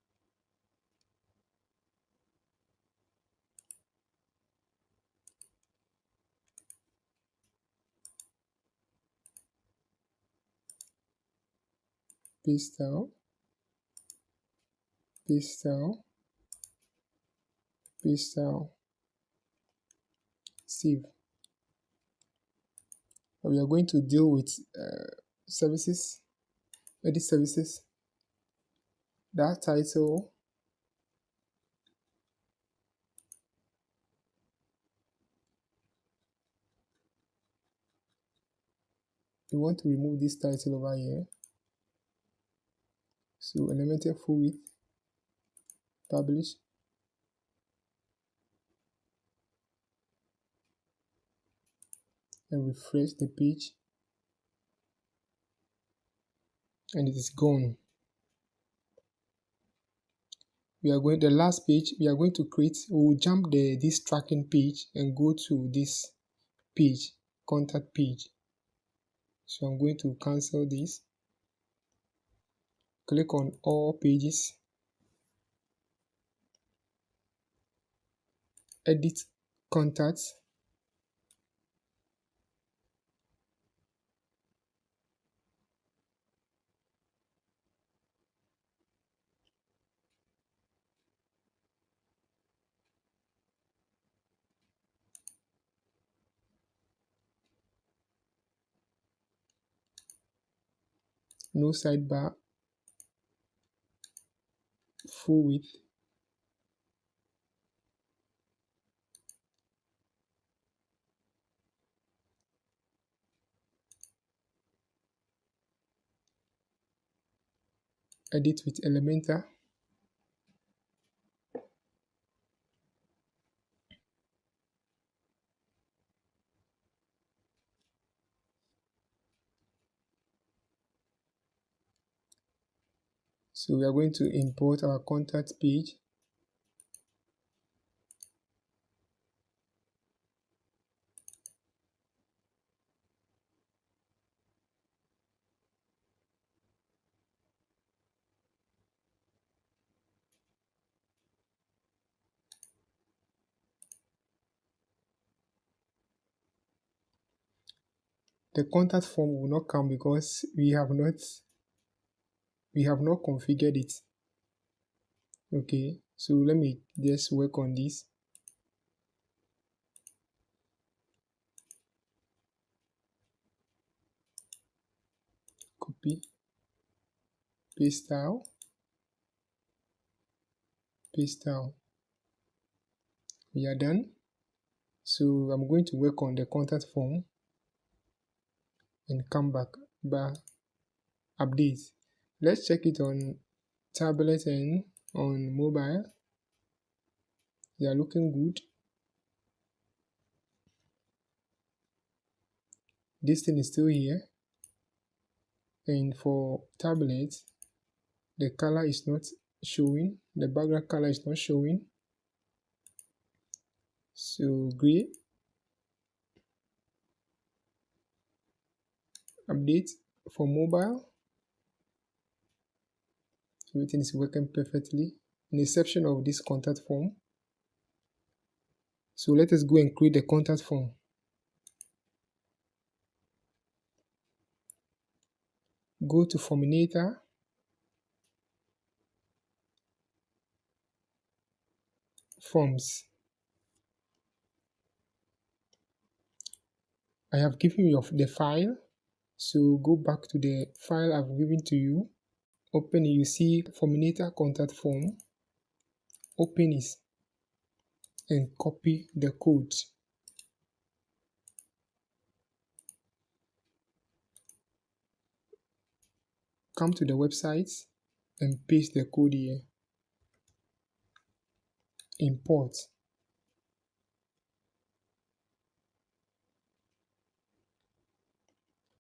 paste style, paste style, paste style, save. We are going to deal with services, edit services. That title, we want to remove this title over here. So elemental full width, publish, and refresh the page, and it is gone. We are going, the last page we are going to create, we will jump this tracking page and go to this page, contact page. So I'm going to cancel this, click on all pages, edit contacts, no sidebar, full width, edit with Elementor, so we are going to import our contact page. The contact form will not come because we have not configured it. Okay, so let me just work on this. Copy, paste style, paste style. We are done. So I'm going to work on the contact form and come back by updates. Let's check it on tablet and on mobile. They are looking good. This thing is still here, and for tablet the color is not showing, the background color is not showing. So gray, update for mobile, Everything is working perfectly, in the exception of this contact form. So let us go and create the contact form. Go to Forminator, Forms. I have given you the file, so go back to the file I've given to you. Open it, you see Forminator contact form. Open it and copy the code. Come to the website and paste the code here. Import.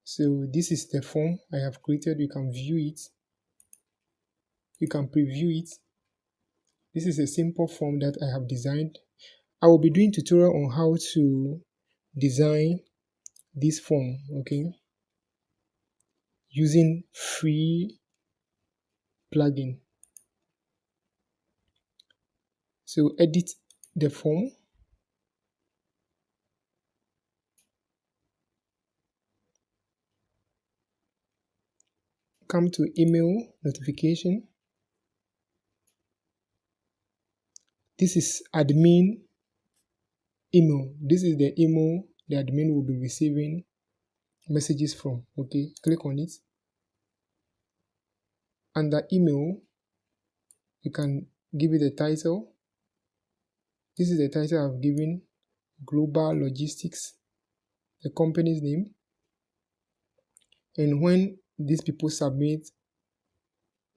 So this is the form I have created. You can view it. You can preview it. This is a simple form that I have designed. I will be doing tutorial on how to design this form, okay, using free plugin. So edit the form. Come to email notification. This is admin email. This is the email the admin will be receiving messages from. Okay, click on it. Under email, you can give it a title. This is the title I've given, Global Logistics, the company's name. And when these people submit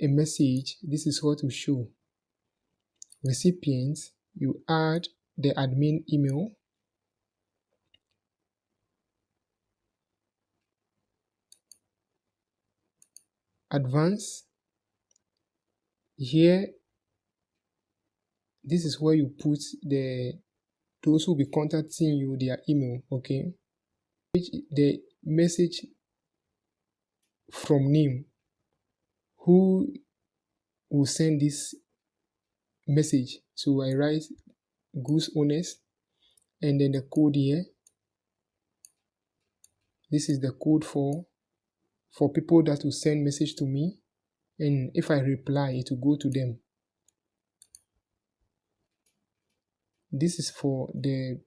a message, this is what will show. Recipients, you add the admin email. Advance. Here, this is where you put those who will be contacting you, their email, okay? The message from name, who will send this message. So I write goods owners and then the code here. This is the code for people that will send message to me, and if I reply, it will go to them. This is for the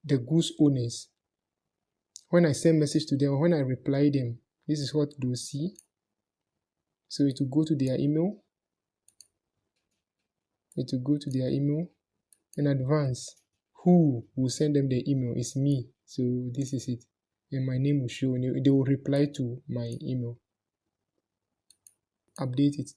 goods owners. When I send message to them, when I reply them, this is what they'll see. So it will go to their email. It will go to their email. In advance, who will send them the email is me. So this is it. And my name will show. And they will reply to my email. Update it.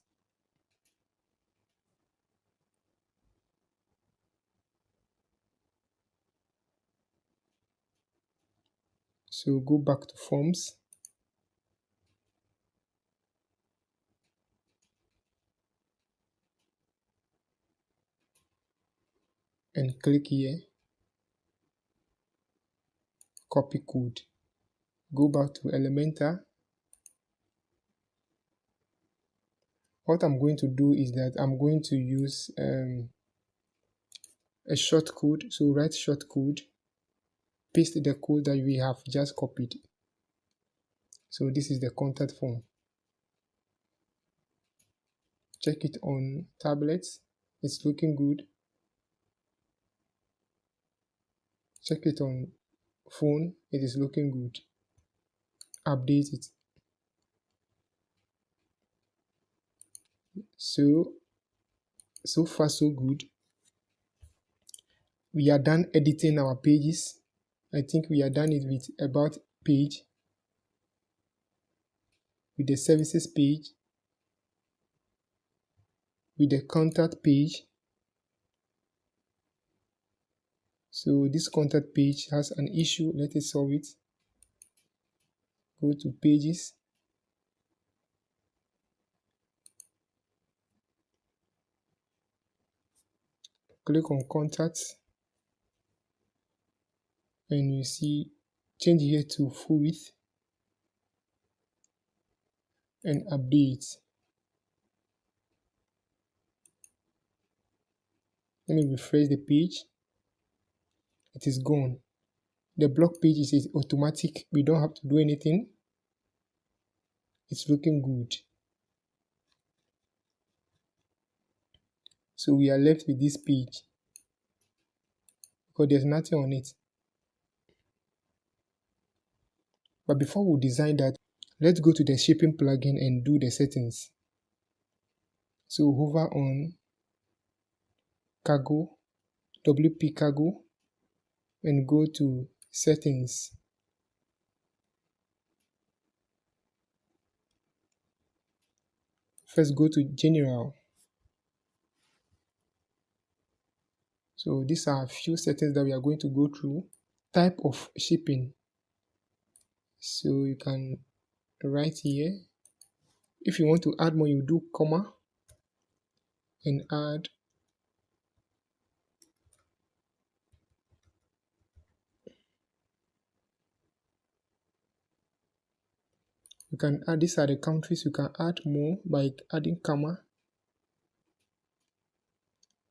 So go back to forms. And click here. Copy code. Go back to Elementor. What I'm going to do is that I'm going to use a short code. So write short code. Paste the code that we have just copied. So this is the contact form. Check it on tablets. It's looking good. Check it on phone. It is looking good. Update it. So far so good. We are done editing our pages. I think we are done it with about page, with the services page, with the contact page. So this contact page has an issue. Let us solve it. Go to pages. Click on contacts. And you see, change here to full width. And update. Let me refresh the page. It is gone. The block page is automatic. We don't have to do anything. It's looking good. So we are left with this page because there's nothing on it. But before we design that, let's go to the shipping plugin and do the settings. So hover on cargo, WP cargo, and go to settings. First go to general. So these are a few settings that we are going to go through. Type of shipping. So you can write here. If you want to add more, you do comma and add. You can add, these are the countries you can add more by adding comma.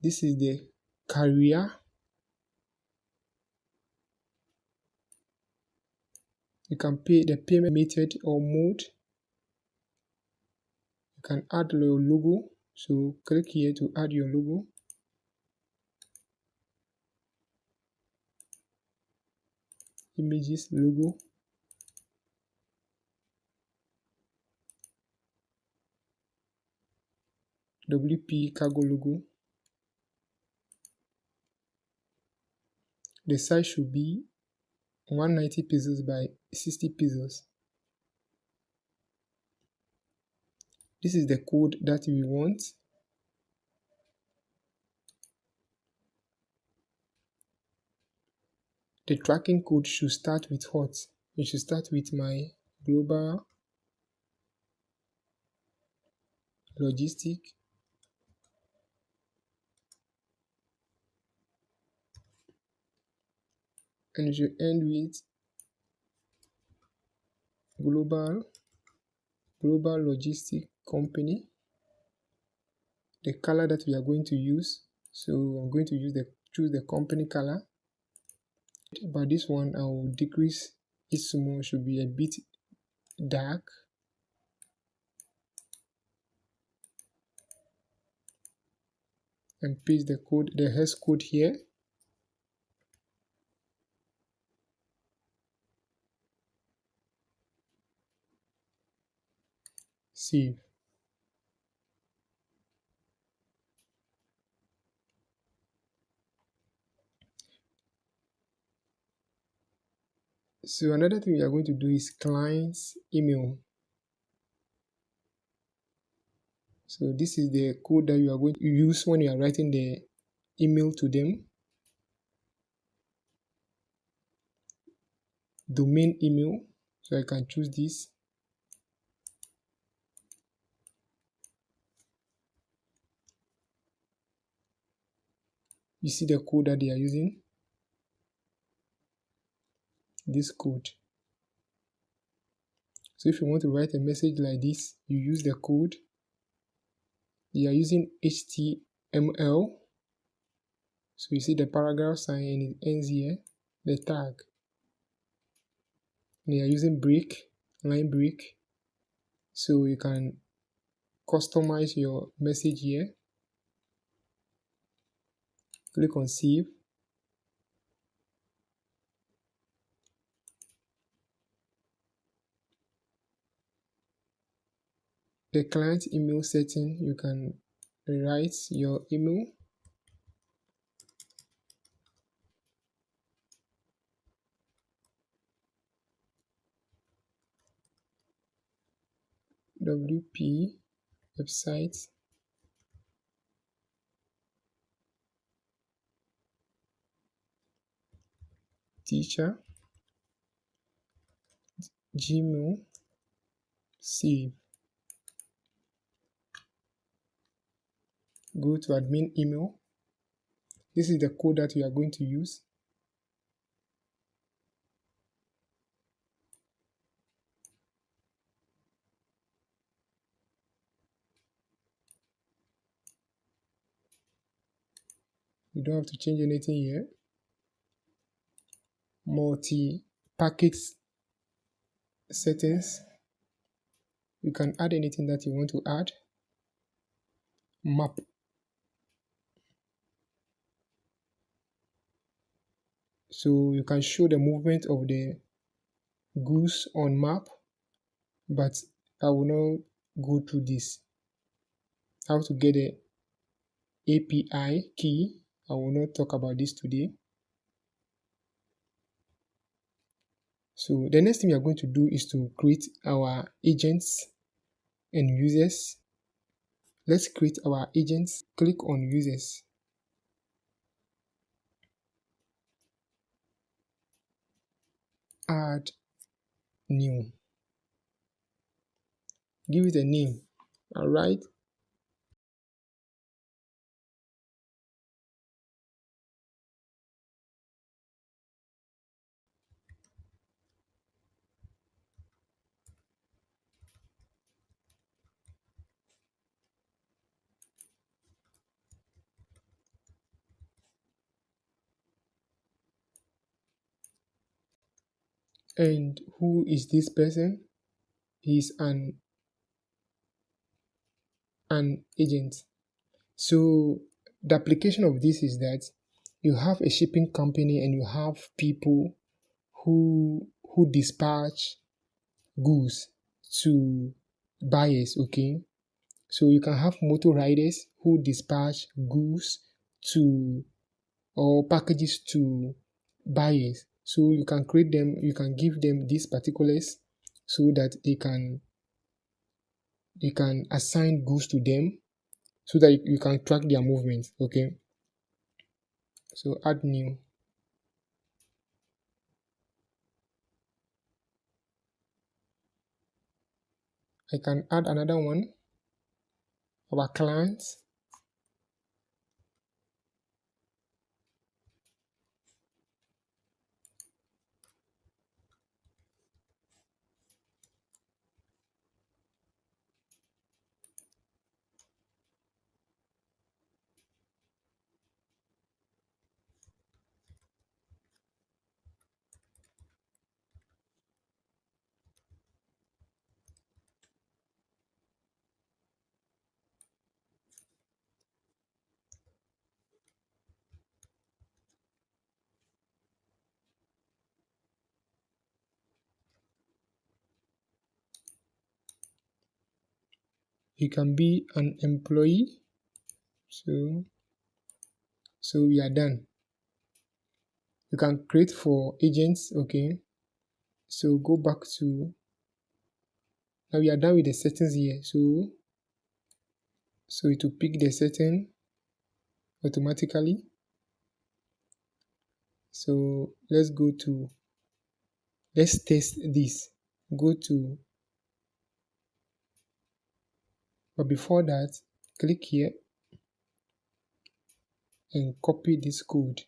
This is the carrier. You can pay the payment method or mode. You can add your logo. So click here to add your logo. Images, logo. WP cargo logo. The size should be 190 pixels by 60 pixels. This is the code that we want. The tracking code should start with what? It should start with my global logistic. And it should end with global logistic company. The color that we are going to use. So I'm going to choose the company color. But this one I will decrease it small, should be a bit dark. And paste the code, the hex code here. Save. So another thing we are going to do is client's email. So this is the code that you are going to use when you are writing the email to them. Domain email. So I can choose this. You see the code that they are using. This code. So if you want to write a message like this, you use the code. They are using HTML. So you see the paragraph sign and it ends here. The tag. They are using break, line break. So you can customize your message here. Click on save. The client email setting, you can write your email. WP website. Teacher. Gmail. Save. Go to admin email. This is the code that we are going to use. You don't have to change anything here. Multi-package settings. You can add anything that you want to add. Map. So you can show the movement of the goods on map, but I will not go through this. How to get the API key. I will not talk about this today. So the next thing we are going to do is to create our agents and users. Let's create our agents. Click on users. Add new. Give it a name. All right. And who is this person? He's an agent. So the application of this is that you have a shipping company and you have people who dispatch goods to buyers, okay? So you can have motor riders who dispatch goods to or packages to buyers. So you can create them, you can give them these particulars so that they can assign goods to them so that you can track their movements, okay? So add new. I can add another one, our clients. You can be an employee. So we are done. You can create for agents, okay? So go back to, now we are done with the settings here. So it will pick the setting automatically. So let's test this. But before that, click here and copy this code.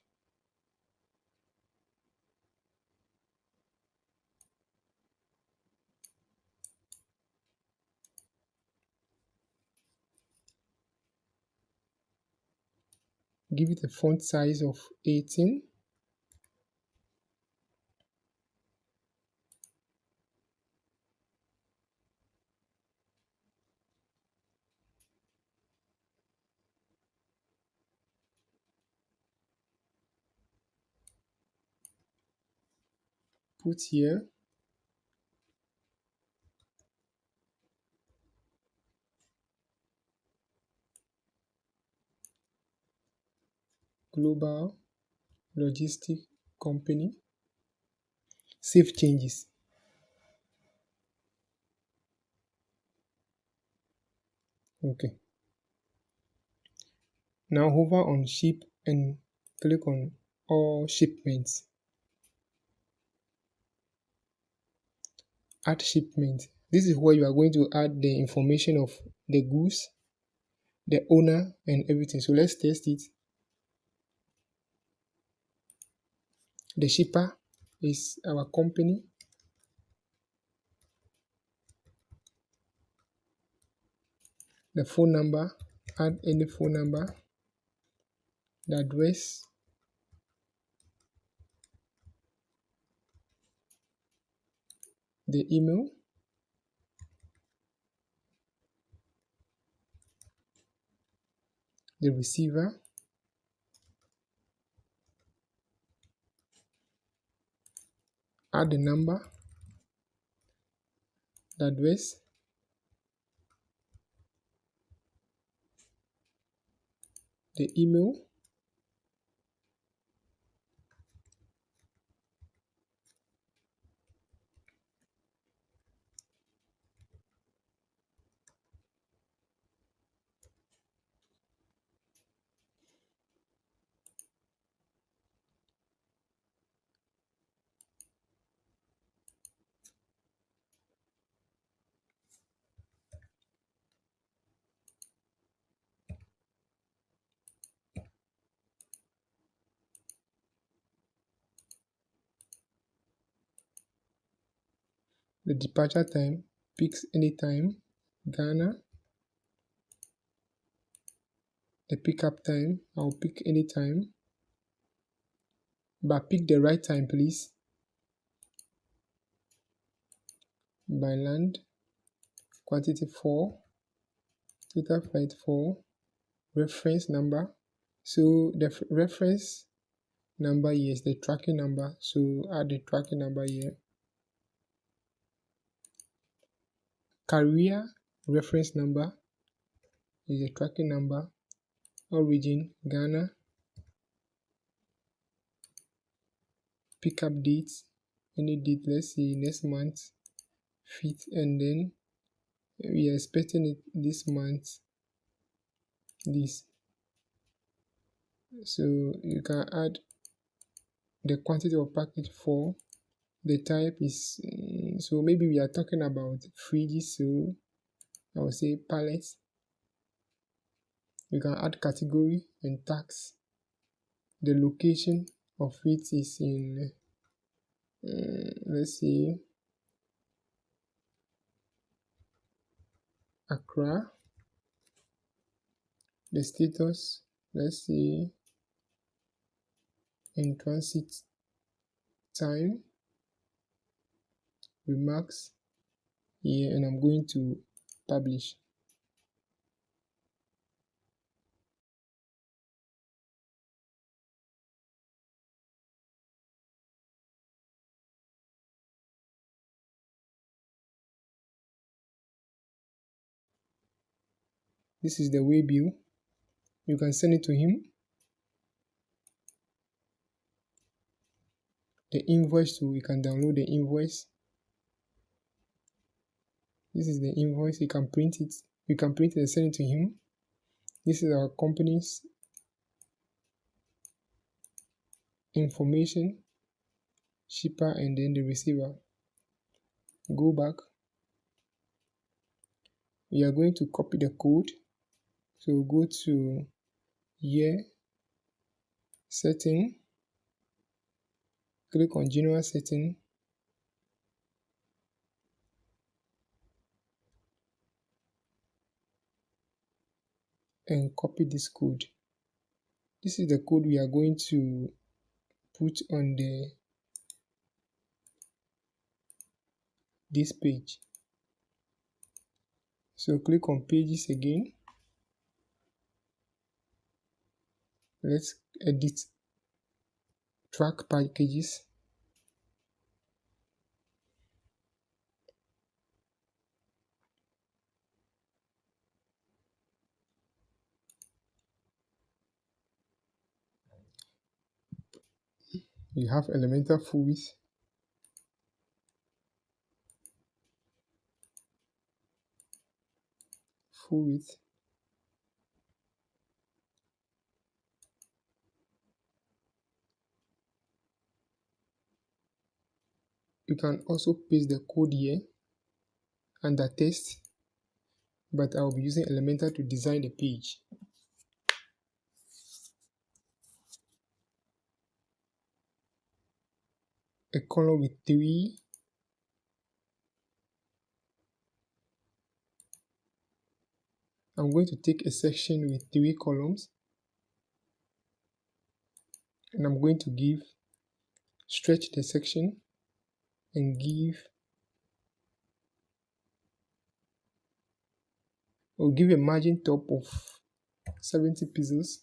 Give it a font size of 18. Put here global logistic company. Save changes. Okay. Now hover on ship and click on all shipments. Add shipment. This is where you are going to add the information of the goods, the owner, and everything. So let's test it. The shipper is our company. The phone number, add any phone number. the address, the email, the receiver, add the number, the address, the email, the departure time, picks anytime, Ghana, the pickup time, I'll pick anytime, but pick the right time please. By land, quantity 4, total flight 4, reference number. So the reference number here is the tracking number, so add the tracking number here. Courier reference number is the tracking number. Origin, Ghana. Pickup date, any date, let's say next month, 5th, and then we are expecting it this month, this. So you can add the quantity of package 4. The type is, so maybe we are talking about fridges, so I will say pallets. You can add category and tax. The location of it is in, let's say, Accra. The status, let's say, in transit time, remarks here, and I'm going to publish. This is the way bill. You can send it to him. The invoice too, you can download the invoice. This is the invoice, you can print it. You can print it and send it to him. This is our company's information, shipper, and then the receiver. Go back. We are going to copy the code. So go to here, setting, click on general setting, and copy this code. This is the code we are going to put on this page. So click on pages again. Let's edit track packages. You have elemental full width, full width, you can also paste the code here under test, but I'll be using Elementor to design the page. A column with 3, I'm going to take a section with 3 columns. and I'm going to stretch the section and give a margin top of 70 pixels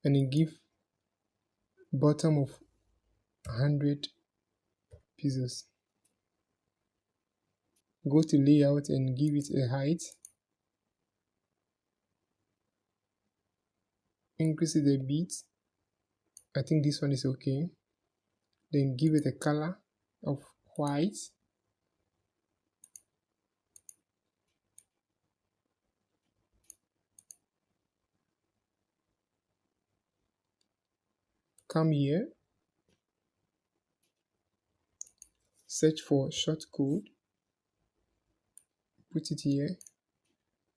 and then give bottom of 100 pixels. Go to layout and give it a height. Increase it a bit. I think this one is okay. Then give it a color of white. Come here, search for shortcode, put it here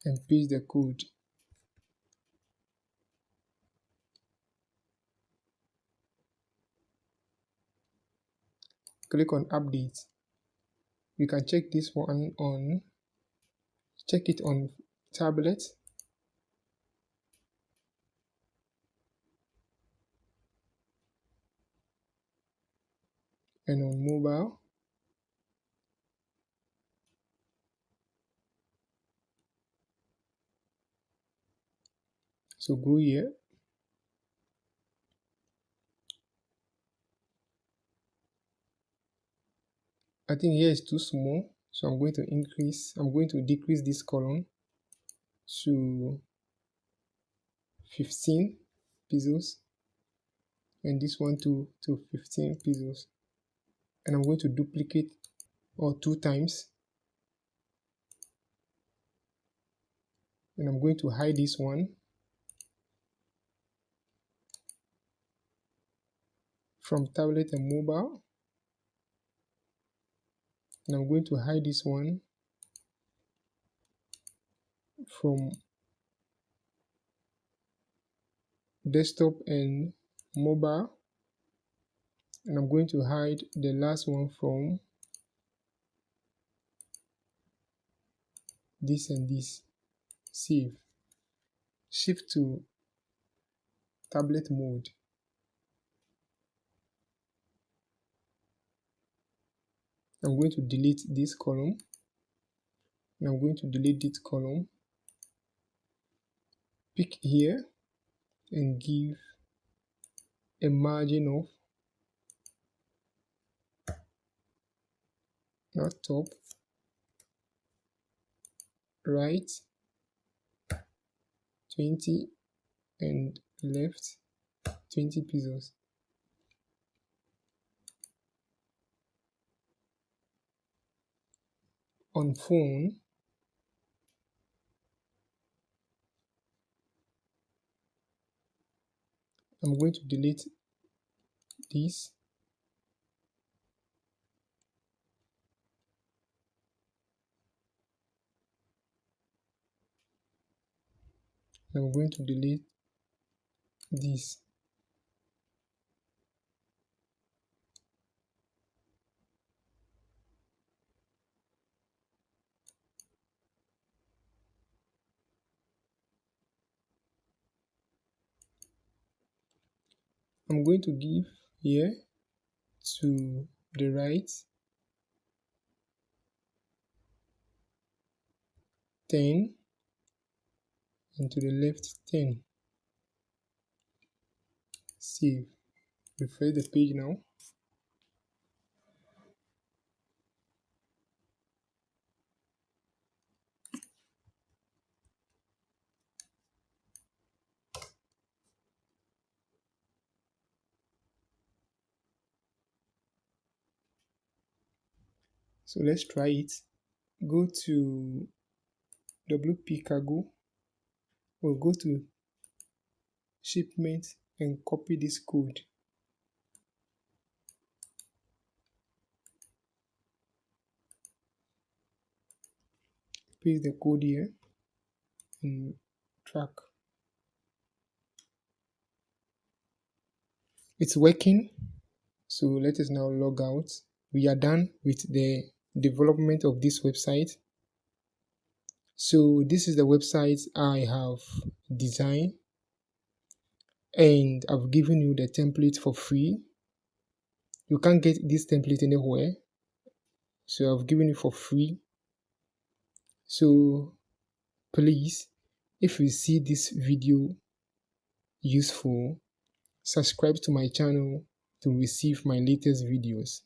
and paste the code. Click on update. You can check this one on, check it on tablet and on mobile. So go here, I think here is too small, so I'm going to decrease this column to 15 pixels and this one to 15 pixels, and I'm going to duplicate or 2 times, and I'm going to hide this one from tablet and mobile, and I'm going to hide this one from desktop and mobile, and I'm going to hide the last one from this and this. Save. Shift to tablet mode. I'm going to delete this column, and I'm going to delete this column. Pick here and give a margin of, not top, right 20 and left 20 pixels. On phone, I'm going to delete this. I'm going to delete this. I'm going to give here to the right 10 and to the left 10. Save. Refresh the page now. So let's try it. Go to WP Cargo or go to shipment and copy this code. Paste the code here and track. It's working. So let us now log out. We are done with the development of this website. So this is the website I have designed. and I've given you the template for free. You can't get this template anywhere, so I've given it for free. So please, if you see this video useful, subscribe to my channel to receive my latest videos.